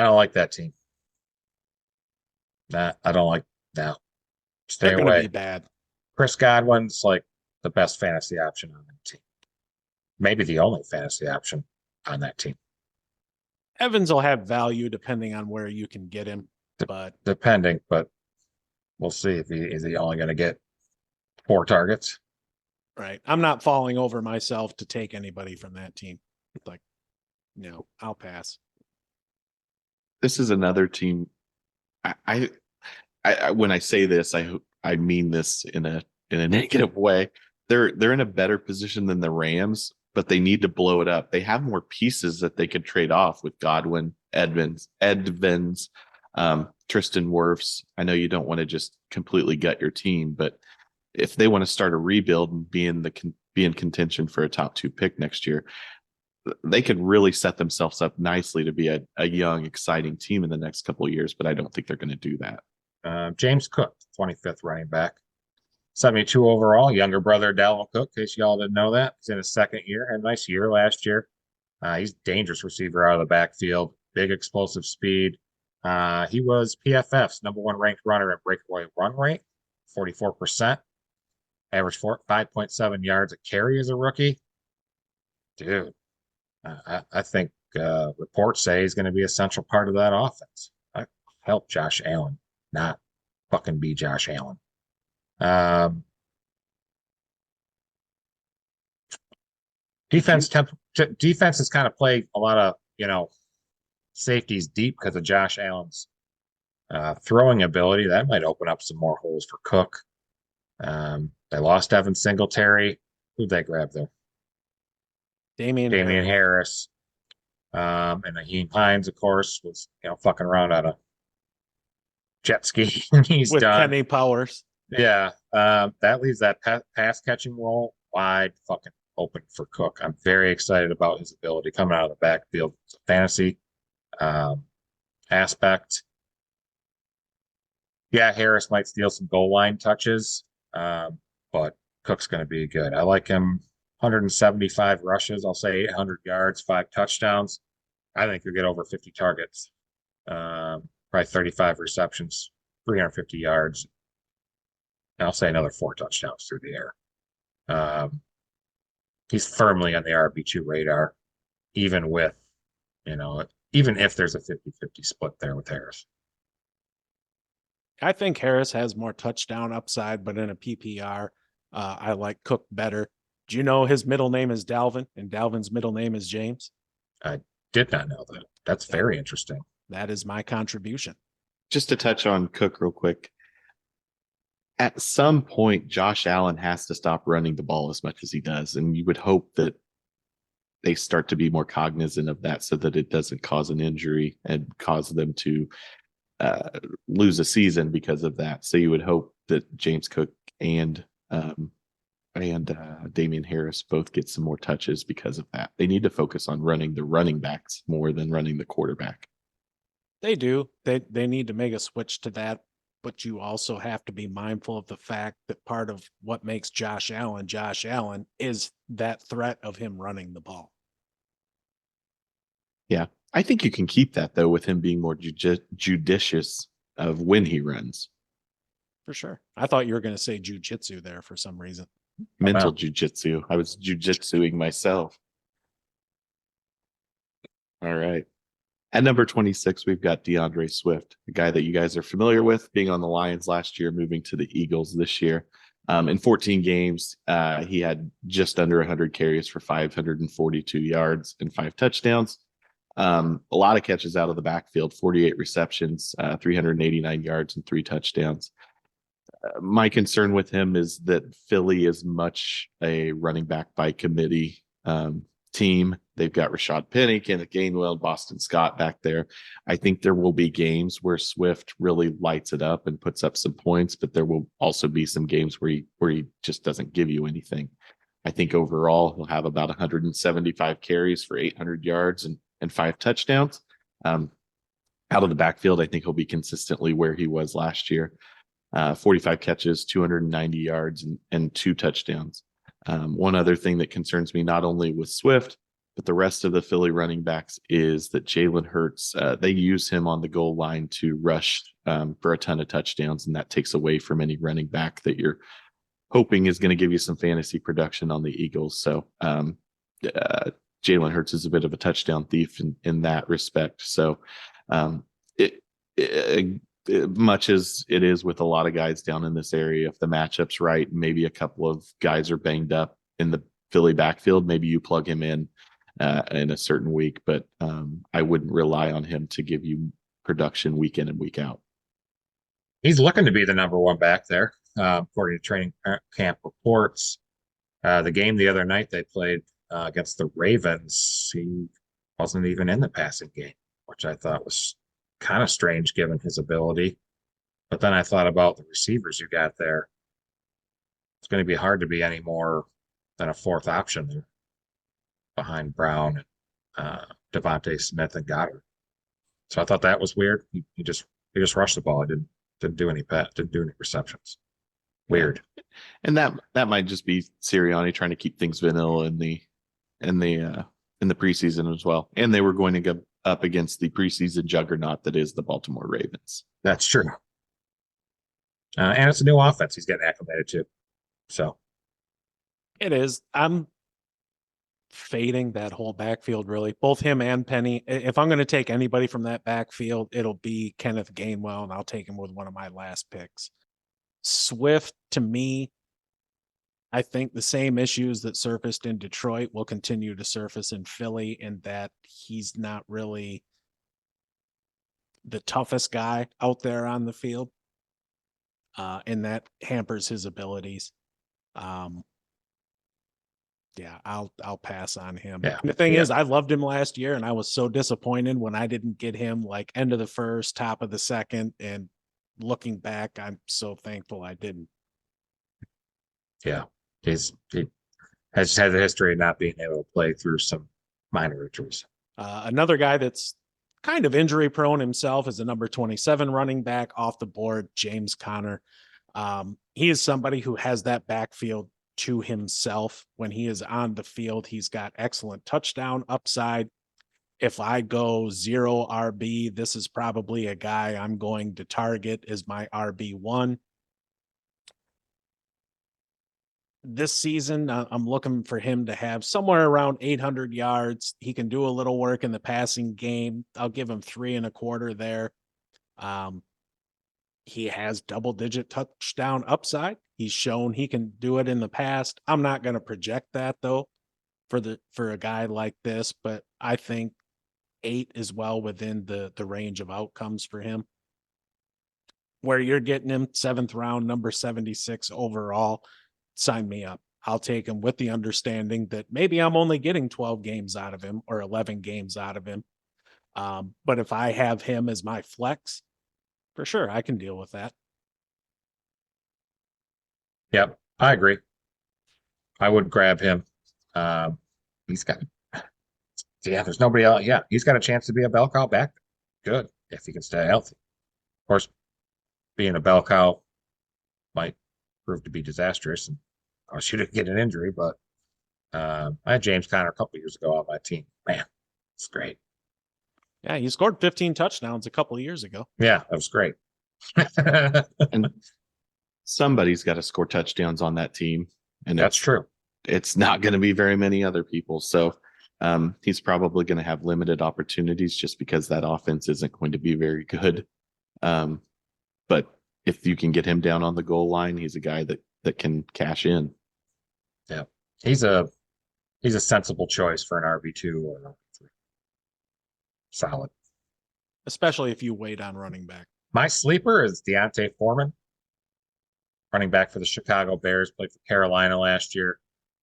don't like that team. Nah, I don't like. No, stay They're away. going to be bad. Chris Godwin's like the best fantasy option on that team. Maybe the only fantasy option on that team. Evans will have value depending on where you can get him, but we'll see if is he only going to get 4 targets. Right. I'm not falling over myself to take anybody from that team. Like, no, I'll pass. This is another team. I when I say this, I mean this in a negative way. They're in a better position than the Rams, but they need to blow it up. They have more pieces that they could trade off with Godwin, Edmonds, Tristan Wirfs. I know you don't want to just completely gut your team, but if they want to start a rebuild and be in contention for a top 2 pick next year, they could really set themselves up nicely to be a young, exciting team in the next couple of years, but I don't think they're going to do that. James Cook, 25th running back, 72 overall, younger brother Dalvin Cook, in case y'all didn't know that. He's in his 2nd year, had a nice year last year. He's a dangerous receiver out of the backfield, big explosive speed. He was PFF's #1 ranked runner at breakaway run rate, 44%. Average 5.7 yards a carry as a rookie. Dude, I think reports say he's going to be a central part of that offense. Help Josh Allen, not fucking be Josh Allen. Defense has kind of played a lot of, safeties deep because of Josh Allen's throwing ability. That might open up some more holes for Cook. They lost Evan Singletary. Who'd they grab there? Dameon Harris. And Naheem Hines, of course, was fucking around on a jet ski. He's with done. Kenny Powers. Yeah, that leaves that pass catching role wide fucking open for Cook. I'm very excited about his ability coming out of the backfield. It's a fantasy aspect. Yeah, Harris might steal some goal line touches, but Cook's going to be good. I like him. 175 rushes. I'll say 800 yards, 5 touchdowns. I think he'll get over 50 targets. Probably 35 receptions, 350 yards. And I'll say another 4 touchdowns through the air. He's firmly on the RB2 radar, even if there's a 50-50 split there with Harris. I think Harris has more touchdown upside, but in a PPR, I like Cook better. Do you know his middle name is Dalvin and Dalvin's middle name is James? I did not know that. That's very interesting. That is my contribution. Just to touch on Cook real quick. At some point, Josh Allen has to stop running the ball as much as he does. And you would hope that they start to be more cognizant of that so that it doesn't cause an injury and cause them to lose a season because of that. So you would hope that James Cook and Dameon Harris both get some more touches because of that. They need to focus on running the running backs more than running the quarterback. They do. They need to make a switch to that, but you also have to be mindful of the fact that part of what makes Josh Allen is that threat of him running the ball. Yeah, I think you can keep that though with him being more judicious of when he runs. For sure. I thought you were going to say jujitsu there for some reason. Mental jujitsu. I was jujitsuing myself. All right. At number 26, we've got Deandre Swift, a guy that you guys are familiar with, being on the Lions last year, moving to the Eagles this year. In 14 games, he had just under 100 carries for 542 yards and 5 touchdowns. A lot of catches out of the backfield, 48 receptions, 389 yards and 3 touchdowns. My concern with him is that Philly is much a running back by committee team. They've got Rashad Penny, Kenneth Gainwell, Boston Scott back there. I think there will be games where Swift really lights it up and puts up some points, but there will also be some games where he just doesn't give you anything. I think overall he'll have about 175 carries for 800 yards and 5 touchdowns. Out of the backfield, I think he'll be consistently where he was last year. 45 catches, 290 yards, and 2 touchdowns. One other thing that concerns me, not only with Swift, but the rest of the Philly running backs, is that Jalen Hurts, they use him on the goal line to rush for a ton of touchdowns, and that takes away from any running back that you're hoping is going to give you some fantasy production on the Eagles. So Jalen Hurts is a bit of a touchdown thief in that respect. So much as it is with a lot of guys down in this area, if the matchup's right, maybe a couple of guys are banged up in the Philly backfield, maybe you plug him in a certain week, but I wouldn't rely on him to give you production week in and week out. He's looking to be the number one back there, according to training camp reports. The game the other night they played against the Ravens, he wasn't even in the passing game, which I thought was kind of strange given his ability. But then I thought about the receivers you got there. It's going to be hard to be any more than a fourth option there behind Brown, Devontae Smith, and Goddard. So I thought that was weird. He just rushed the ball. It didn't do any receptions. Weird. And that might just be Sirianni trying to keep things vanilla in the preseason as well. And they were going to go up against the preseason juggernaut that is the Baltimore Ravens. That's true. And it's a new offense he's getting acclimated to. So it is. I'm fading that whole backfield, really. Both him and Penny. If I'm going to take anybody from that backfield, it'll be Kenneth Gainwell, and I'll take him with one of my last picks. Swift, to me, I think the same issues that surfaced in Detroit will continue to surface in Philly, in that he's not really the toughest guy out there on the field, and that hampers his abilities. I'll pass on him. Yeah. The thing is, I loved him last year, and I was so disappointed when I didn't get him like end of the first, top of the second, and looking back, I'm so thankful I didn't. Yeah. He has had a history of not being able to play through some minor injuries. Another guy that's kind of injury prone himself is the number 27 running back off the board, James Conner. He is somebody who has that backfield to himself. When he is on the field, he's got excellent touchdown upside. If I go 0 RB, this is probably a guy I'm going to target as my RB1. This season, I'm looking for him to have somewhere around 800 yards. He can do a little work in the passing game. I'll give him 3.25 there. He has double-digit touchdown upside. He's shown he can do it in the past. I'm not going to project that, though, for a guy like this, but I think 8 is well within the range of outcomes for him. Where you're getting him 7th round, number 76 overall, sign me up. I'll take him with the understanding that maybe I'm only getting 12 games out of him or 11 games out of him. But if I have him as my flex, for sure, I can deal with that. Yep, I agree. I would grab him. He's got, there's nobody else. Yeah, he's got a chance to be a bell cow back. Good, if he can stay healthy. Of course, being a bell cow might prove to be disastrous, and I shouldn't get an injury, but I had James Conner a couple of years ago on my team. Man, it's great. Yeah, he scored 15 touchdowns a couple of years ago. Yeah, that was great. And somebody's got to score touchdowns on that team, and that's true. It's not going to be very many other people. So he's probably going to have limited opportunities just because that offense isn't going to be very good. But if you can get him down on the goal line, he's a guy that can cash in. Yeah, he's a sensible choice for an RB2 or an RB3. Solid, especially if you wait on running back. My sleeper is D'Onta Foreman, running back for the Chicago Bears. Played for Carolina last year,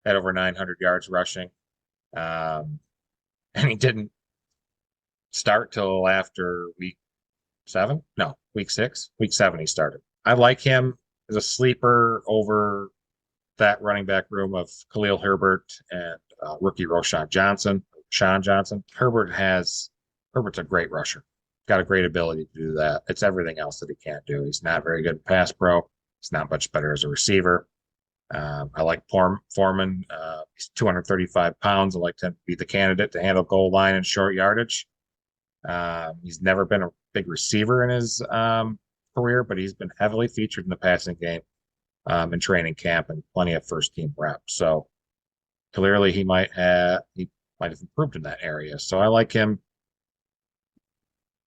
had over 900 yards rushing, and he didn't start till after week 7. No, week 6. Week 7 he started. I like him as a sleeper over that running back room of Khalil Herbert and rookie Sean Johnson. Herbert's a great rusher. Got a great ability to do that. It's everything else that he can't do. He's not very good pass pro. He's not much better as a receiver. I like Foreman. He's 235 pounds. I like to be the candidate to handle goal line and short yardage. He's never been a big receiver in his career, but he's been heavily featured in the passing game in training camp and plenty of first team reps. So clearly he might have improved in that area. So I like him.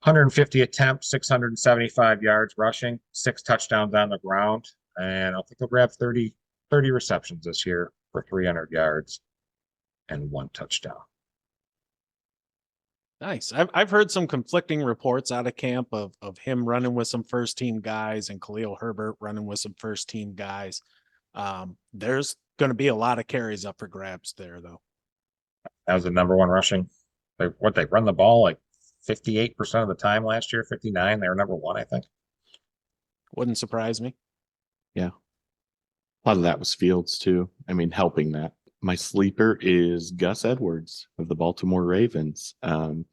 150 attempts, 675 yards rushing, 6 touchdowns on the ground, and I think he'll grab 30 receptions this year for 300 yards and 1 touchdown. Nice. I've heard some conflicting reports out of camp of him running with some first team guys and Khalil Herbert running with some first team guys. There's going to be a lot of carries up for grabs there, though. That was the number one rushing. They run the ball like 58% of the time last year, 59. They were number 1, I think. Wouldn't surprise me. Yeah. A lot of that was Fields too. I mean, helping that. My sleeper is Gus Edwards of the Baltimore Ravens.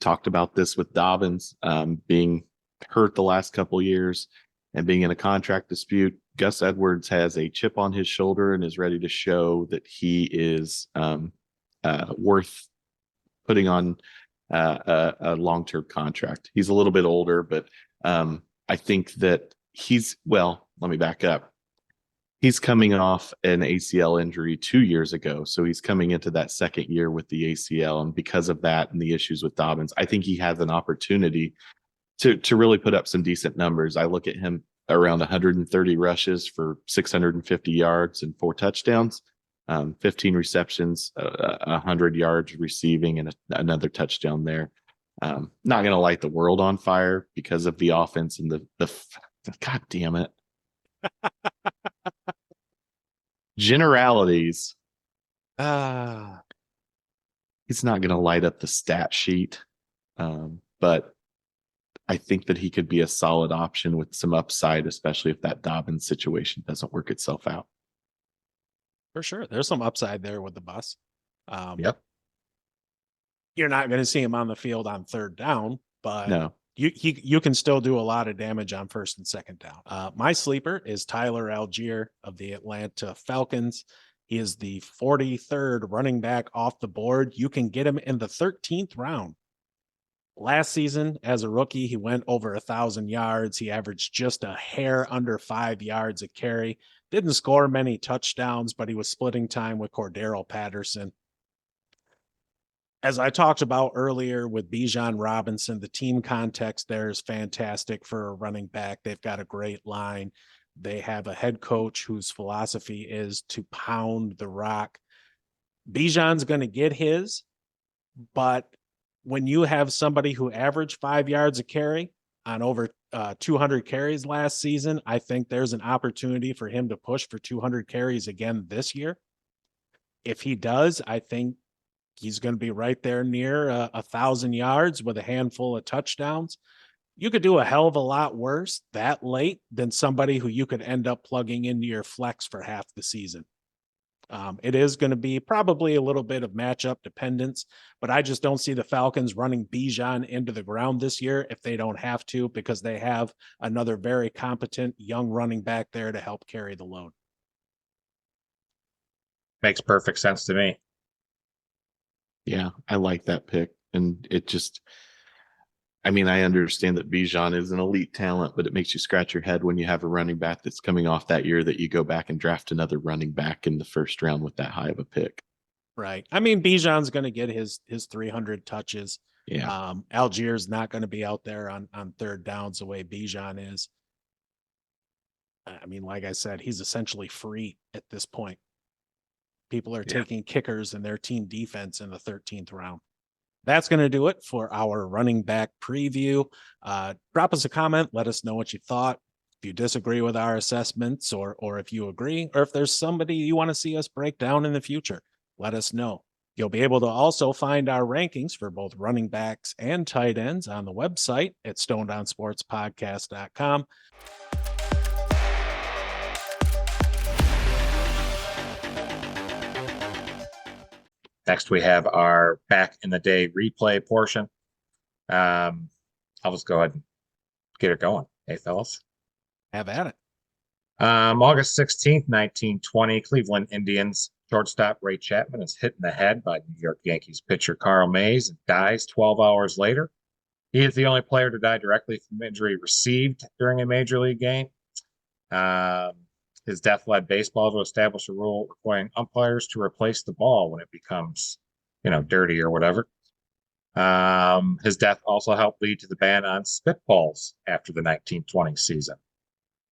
Talked about this with Dobbins being hurt the last couple years and being in a contract dispute. Gus Edwards has a chip on his shoulder and is ready to show that he is worth putting on a long-term contract. He's a little bit older, but I think that let me back up. He's coming off an ACL injury 2 years ago. So he's coming into that second year with the ACL. And because of that and the issues with Dobbins, I think he has an opportunity to really put up some decent numbers. I look at him around 130 rushes for 650 yards and 4 touchdowns. 15 receptions, 100 yards receiving, and another touchdown there. Not going to light the world on fire because of the offense and the God damn it. Generalities. He's not going to light up the stat sheet, but I think that he could be a solid option with some upside, especially if that Dobbins situation doesn't work itself out. For sure. There's some upside there with the bus. Yep. You're not going to see him on the field on third down, but no, you can still do a lot of damage on first and second down. My sleeper is Tyler Allgeier of the Atlanta Falcons. He is the 43rd running back off the board. You can get him in the 13th round. Last season, as a rookie, he went over 1,000 yards. He averaged just a hair under 5 yards a carry. Didn't score many touchdowns, but he was splitting time with Cordero Patterson. As I talked about earlier with Bijan Robinson, the team context there is fantastic for a running back. They've got a great line. They have a head coach whose philosophy is to pound the rock. Bijan's going to get his, but when you have somebody who averaged 5 yards a carry on over 200 carries last season, I think there's an opportunity for him to push for 200 carries again this year. If he does, I think he's going to be right there near 1,000 yards with a handful of touchdowns. You could do a hell of a lot worse that late than somebody who you could end up plugging into your flex for half the season. It is going to be probably a little bit of matchup dependence, but I just don't see the Falcons running Bijan into the ground this year if they don't have to, because they have another very competent young running back there to help carry the load. Makes perfect sense to me. Yeah, I like that pick. And it just, I mean, I understand that Bijan is an elite talent, but it makes you scratch your head when you have a running back that's coming off that year that you go back and draft another running back in the first round with that high of a pick. Right. I mean, Bijan's going to get his 300 touches. Yeah. Allgeier's not going to be out there on third downs the way Bijan is. I mean, like I said, he's essentially free at this point. People are taking kickers in their team defense in the 13th round. That's going to do it for our running back preview. Drop us a comment. Let us know what you thought. If you disagree with our assessments, or if you agree, or if there's somebody you want to see us break down in the future, let us know. You'll be able to also find our rankings for both running backs and tight ends on the website at stonedownsportspodcast.com. Next, we have our back in the day replay portion. I'll just go ahead and get it going. Hey, fellas. Have at it. August 16th, 1920, Cleveland Indians shortstop Ray Chapman is hit in the head by New York Yankees pitcher Carl Mays and dies 12 hours later. He is the only player to die directly from injury received during a major league game. His death led baseball to establish a rule requiring umpires to replace the ball when it becomes, dirty or whatever. His death also helped lead to the ban on spitballs after the 1920 season.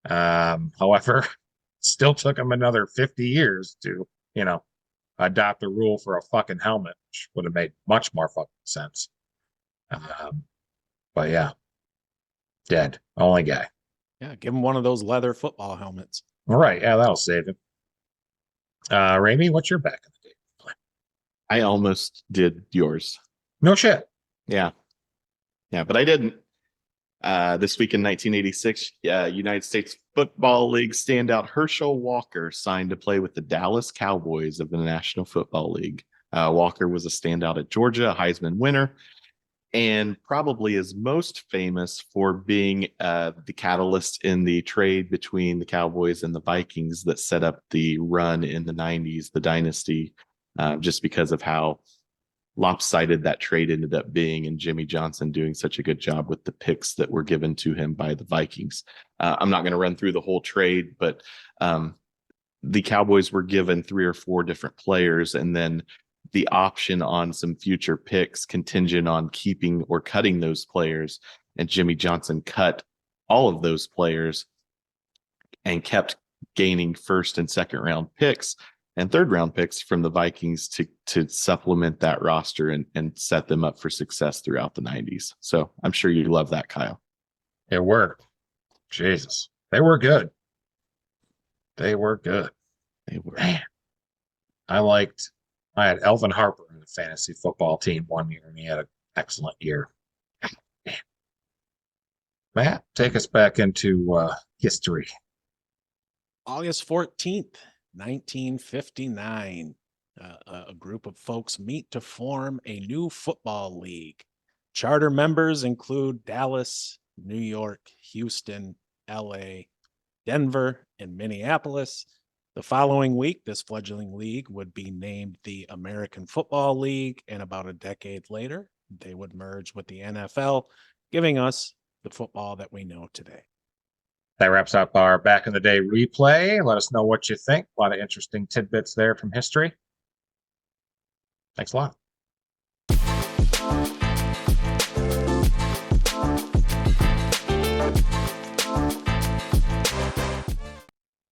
However, it still took him another 50 years to, adopt a rule for a fucking helmet, which would have made much more fucking sense. But yeah, dead. Only guy. Yeah, give him one of those leather football helmets. All right. Yeah, that'll save him. Ramey, what's your back in the day? I almost did yours. No shit. Yeah, but I didn't. This week in 1986, United States Football League standout Herschel Walker signed to play with the Dallas Cowboys of the National Football League. Walker was a standout at Georgia, a Heisman winner, and probably is most famous for being the catalyst in the trade between the Cowboys and the Vikings that set up the run in the 90s, the dynasty, just because of how lopsided that trade ended up being, and Jimmy Johnson doing such a good job with the picks that were given to him by the Vikings. I'm not going to run through the whole trade, but the Cowboys were given 3 or 4 different players, and then the option on some future picks contingent on keeping or cutting those players. And Jimmy Johnson cut all of those players and kept gaining first and second round picks and third round picks from the Vikings to supplement that roster and set them up for success throughout the 90s. So I'm sure you love that, Kyle. It worked. Jesus. They were good. They were good. They were. Man. I had Elvin Harper in the fantasy football team one year, and he had an excellent year. Man. Matt, take us back into history. August 14th, 1959. A group of folks meet to form a new football league. Charter members include Dallas, New York, Houston, LA, Denver, and Minneapolis. The following week, this fledgling league would be named the American Football League, and about a decade later, they would merge with the NFL, giving us the football that we know today. That wraps up our back in the day replay. Let us know what you think. A lot of interesting tidbits there from history. Thanks a lot.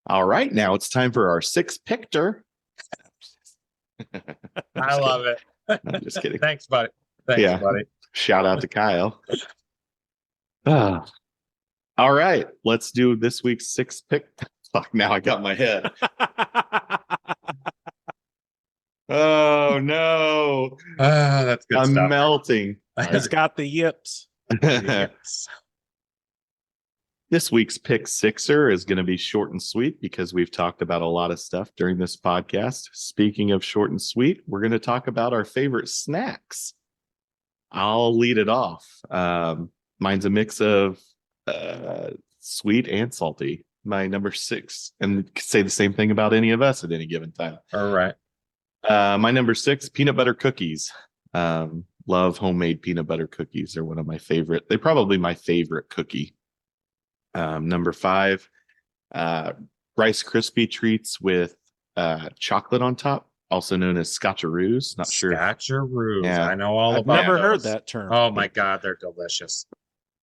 All right, now it's time for our 6-pickter. I love it. I'm just kidding. Thanks, buddy. Thanks, buddy. Shout out to Kyle. All right, let's do this week's 6-pick. Fuck, now I got my head. Oh, no. That's good I'm stuff. melting. He's got the yips. Yes. This week's pick sixer is going to be short and sweet because we've talked about a lot of stuff during this podcast. Speaking of short and sweet, we're going to talk about our favorite snacks. I'll lead it off. Mine's a mix of sweet and salty. My number 6, and say the same thing about any of us at any given time. All right. My number 6, peanut butter cookies. Love homemade peanut butter cookies. They're one of my favorite. They're probably my favorite cookie. Number 5, Rice Krispie treats with chocolate on top, also known as Scotcheroos. Not sure. Scotcheroos. Yeah. I know all I've about never heard those. that term. Oh my God, they're delicious.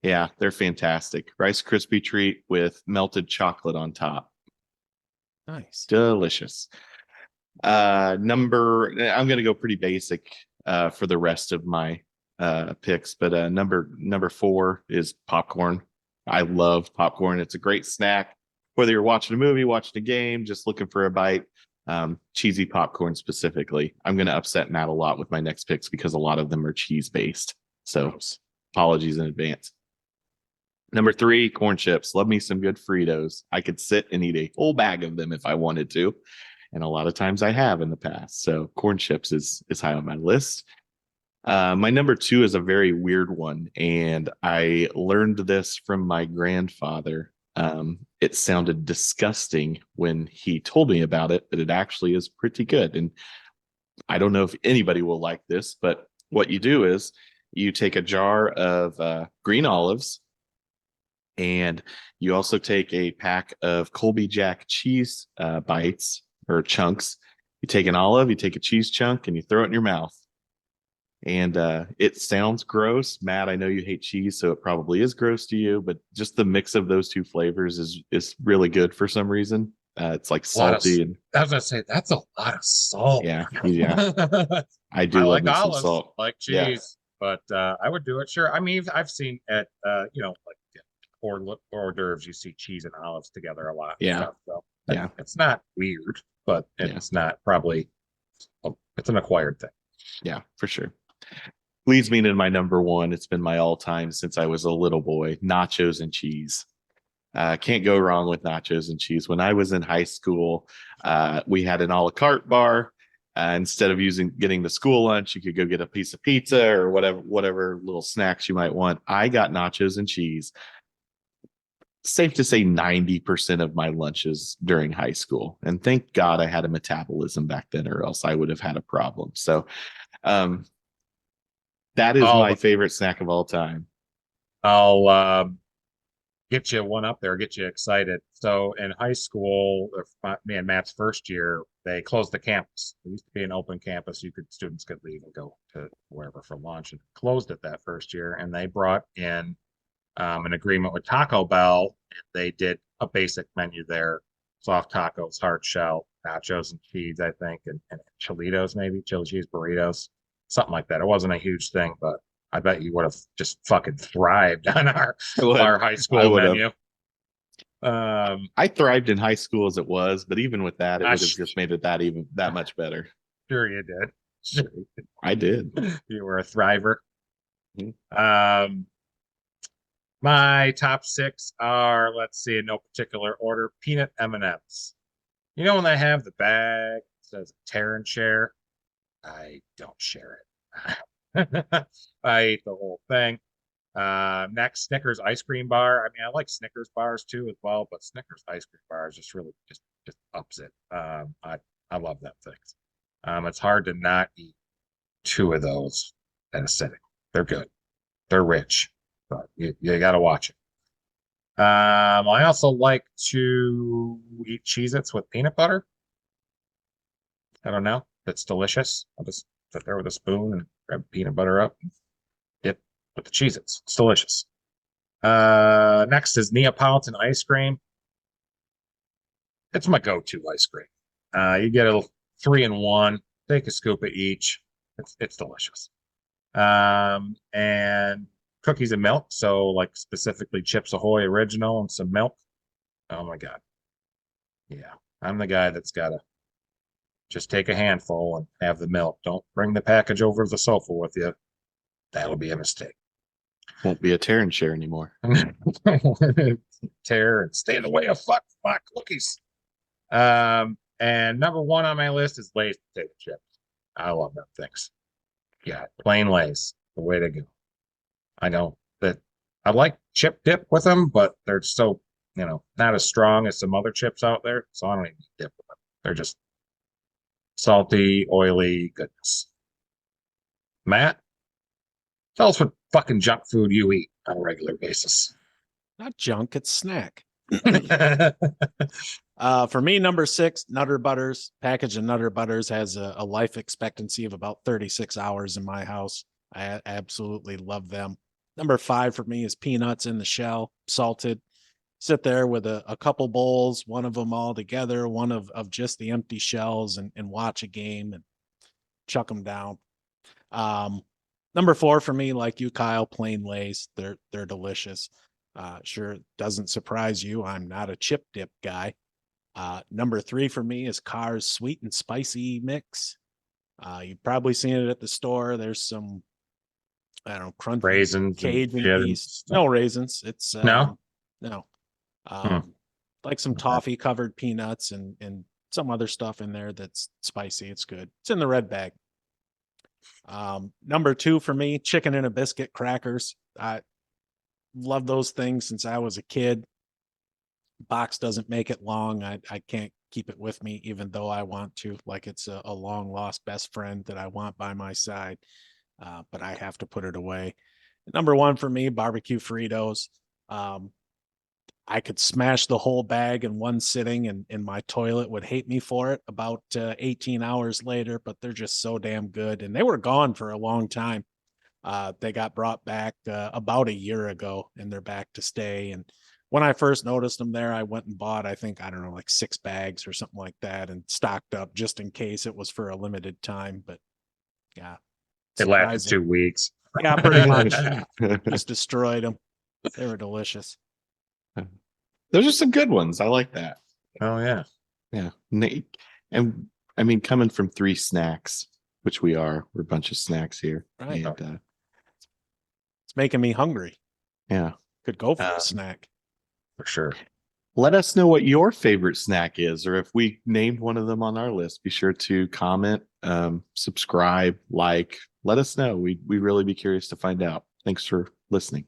Yeah, they're fantastic. Rice Krispie treat with melted chocolate on top. Nice. Delicious. I'm going to go pretty basic for the rest of my picks, but number 4 is popcorn. I love popcorn. It's a great snack, whether you're watching a movie, watching a game, just looking for a bite. Cheesy popcorn specifically. I'm going to upset Matt a lot with my next picks because a lot of them are cheese based. So apologies in advance. Number 3, corn chips. Love me some good Fritos. I could sit and eat a whole bag of them if I wanted to. And a lot of times I have in the past. So corn chips is high on my list. My number 2 is a very weird one, and I learned this from my grandfather. It sounded disgusting when he told me about it, but it actually is pretty good. And I don't know if anybody will like this, but what you do is you take a jar of green olives, and you also take a pack of Colby Jack cheese bites or chunks. You take an olive, you take a cheese chunk, and you throw it in your mouth. And it sounds gross. Matt, I know you hate cheese, so it probably is gross to you, but just the mix of those two flavors is really good for some reason. It's like salty. And I was gonna say that's a lot of salt. yeah. I do I love like me some olives, salt. like cheese, but I would do it. Sure. I mean, I've seen at like hors d'oeuvres, you see cheese and olives together a lot. Yeah. Stuff, so Yeah. it's not weird, but it's not probably. It's an acquired thing. Yeah, for sure. Leads me to my number 1. It's been my all-time since I was a little boy, nachos and cheese. Can't go wrong with nachos and cheese. When I was in high school, we had an a la carte bar. Instead of getting the school lunch, you could go get a piece of pizza or whatever little snacks you might want. I got nachos and cheese. Safe to say 90% of my lunches during high school. And thank God I had a metabolism back then, or else I would have had a problem. So that is my favorite snack of all time. I'll get you one up there, get you excited. So in high school, me and Matt's first year, they closed the campus. It used to be an open campus. Students could leave and go to wherever for lunch, and closed it that first year. And they brought in an agreement with Taco Bell. And they did a basic menu there: soft tacos, hard shell, nachos and cheese, I think, and Cholitos, maybe chili cheese burritos, something like that. It wasn't a huge thing, but I bet you would have just fucking thrived on our high school menu. I thrived in high school as it was, but even with that, it would have just made it that much better. Sure you did. Sure you did. I did. You were a thriver. Mm-hmm. My top 6 are, let's see, in no particular order: peanut M&Ms. You know when they have the bag that says tear and share? I don't share it. I ate the whole thing. Next, Snickers ice cream bar. I mean, I like Snickers bars too as well, but Snickers ice cream bars just really just ups it. I love them things. It's hard to not eat 2 of those in a sitting. They're good. They're rich, but you got to watch it. I also like to eat Cheez-Its with peanut butter. I don't know. That's delicious. I'll just sit there with a spoon and grab peanut butter up and dip with the Cheez-Its. It's delicious. Next is Neapolitan ice cream. It's my go-to ice cream. You get a 3-in-1. Take a scoop of each. It's delicious. And cookies and milk. So like specifically Chips Ahoy Original and some milk. Oh my God. Yeah. I'm the guy that's got to just take a handful and have the milk. Don't bring the package over to the sofa with you. That'll be a mistake. Won't be a tear and share anymore. Tear and stay in the way of fuck cookies. And number 1 on my list is Lay's potato chips. I love them things. Yeah, plain Lay's, the way to go. I know that I like chip dip with them, but they're so, not as strong as some other chips out there. So I don't even dip with them. They're just salty, oily goodness. Matt, tell us what fucking junk food you eat on a regular basis. Not junk, it's snack. For me, number 6, Nutter Butters. Package of Nutter Butters has a life expectancy of about 36 hours in my house. I absolutely love them. Number 5 for me is peanuts in the shell, salted. Sit there with a couple bowls, one of them all together, one of just the empty shells, and watch a game and chuck them down. Number 4 for me, like you, Kyle, plain Lay's. They're delicious. Sure, doesn't surprise you. I'm not a chip dip guy. Number 3 for me is Carr's sweet and spicy mix. You've probably seen it at the store. There's some, I don't know, crunchy raisins, Cajun piece. No raisins. It's no. like some toffee covered peanuts and some other stuff in there that's spicy. It's good. It's in the red bag. Number 2 for me, chicken and a biscuit crackers. I love those things since I was a kid. Box doesn't make it long. I can't keep it with me, even though I want to, like it's a long lost best friend that I want by my side. But I have to put it away. Number 1 for me, barbecue Fritos. I could smash the whole bag in one sitting, and my toilet would hate me for it about 18 hours later, but they're just so damn good. And they were gone for a long time. They got brought back about a year ago, and they're back to stay. And when I first noticed them there, I went and bought, I think, I don't know, like 6 bags or something like that, and stocked up just in case it was for a limited time. But yeah, It lasted 2 weeks. Yeah, pretty much. Just destroyed them. They were delicious. Those are some good ones. I like that. Oh yeah. Yeah. And I mean, coming from 3 snacks, which we're a bunch of snacks here. Right. And, It's making me hungry. yeah. Could go for a snack. For sure. Let us know what your favorite snack is, or if we named one of them on our list. Be sure to comment, subscribe, like. Let us know. We'd really be curious to find out. Thanks for listening.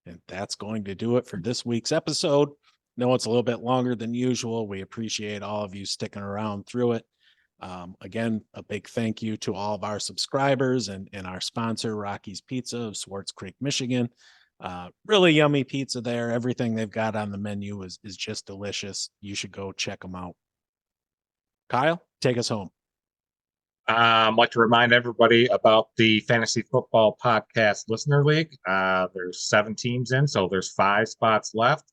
And that's going to do it for this week's episode. No, it's a little bit longer than usual. We appreciate all of you sticking around through it. Again, a big thank you to all of our subscribers and our sponsor, Rocky's Pizza of Swartz Creek, Michigan. Really yummy pizza there. Everything they've got on the menu is just delicious. You should go check them out. Kyle, take us home. I'd like to remind everybody about the Fantasy Football Podcast Listener League. There's 7 teams in, so there's 5 spots left.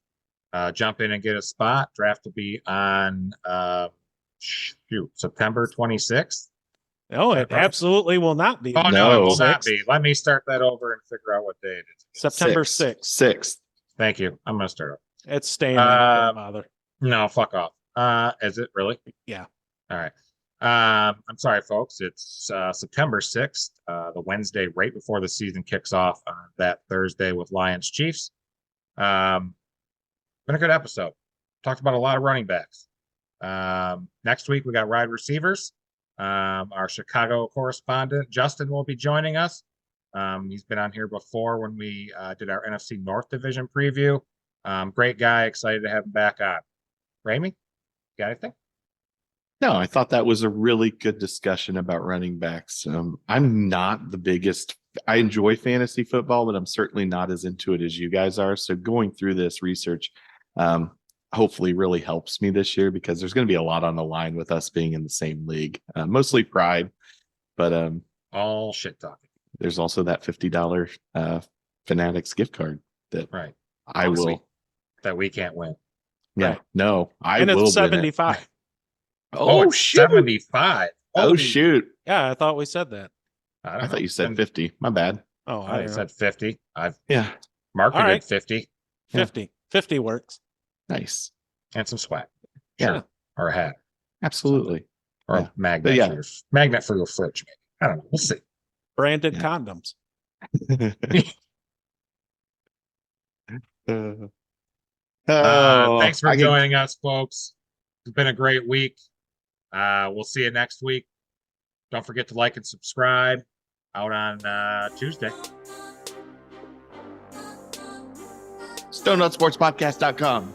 Jump in and get a spot. Draft will be on September 26th. No, it absolutely will not be. Oh, no, it will not be. Let me start that over and figure out what day it is. September 6th. 6th. Thank you. I'm going to start up. It's staying. Don't bother. No, fuck off. Is it really? Yeah. All right. I'm sorry, folks. It's September 6th, the Wednesday right before the season kicks off on that Thursday with Lions Chiefs. Been a good episode. Talked about a lot of running backs. Next week, we got wide receivers. Our Chicago correspondent, Justin, will be joining us. He's been on here before when we did our NFC North Division preview. Great guy. Excited to have him back on. Ramey, got anything? No, I thought that was a really good discussion about running backs. I'm not the biggest. I enjoy fantasy football, but I'm certainly not as into it as you guys are. So going through this research hopefully really helps me this year, because there's going to be a lot on the line with us being in the same league. Mostly pride, but all shit talking. There's also that $50 Fanatics gift card that right. I will. That we can't win. Yeah, right. No, and will. It's 75. Oh, shoot. 75. Oh, shoot. Yeah, I thought we said that. I thought you said 50. My bad. Oh, I said 50. I've marketed right. 50. 50. Yeah. 50 works. Nice. And some swag. Yeah. Sure. Or a hat. Absolutely. Or a magnet for your fridge, maybe. I don't know. We'll see. Branded condoms. Thanks for joining us, folks. It's been a great week. We'll see you next week. Don't forget to like and subscribe. Out on Tuesday. StoneNoteSportsPodcast.com.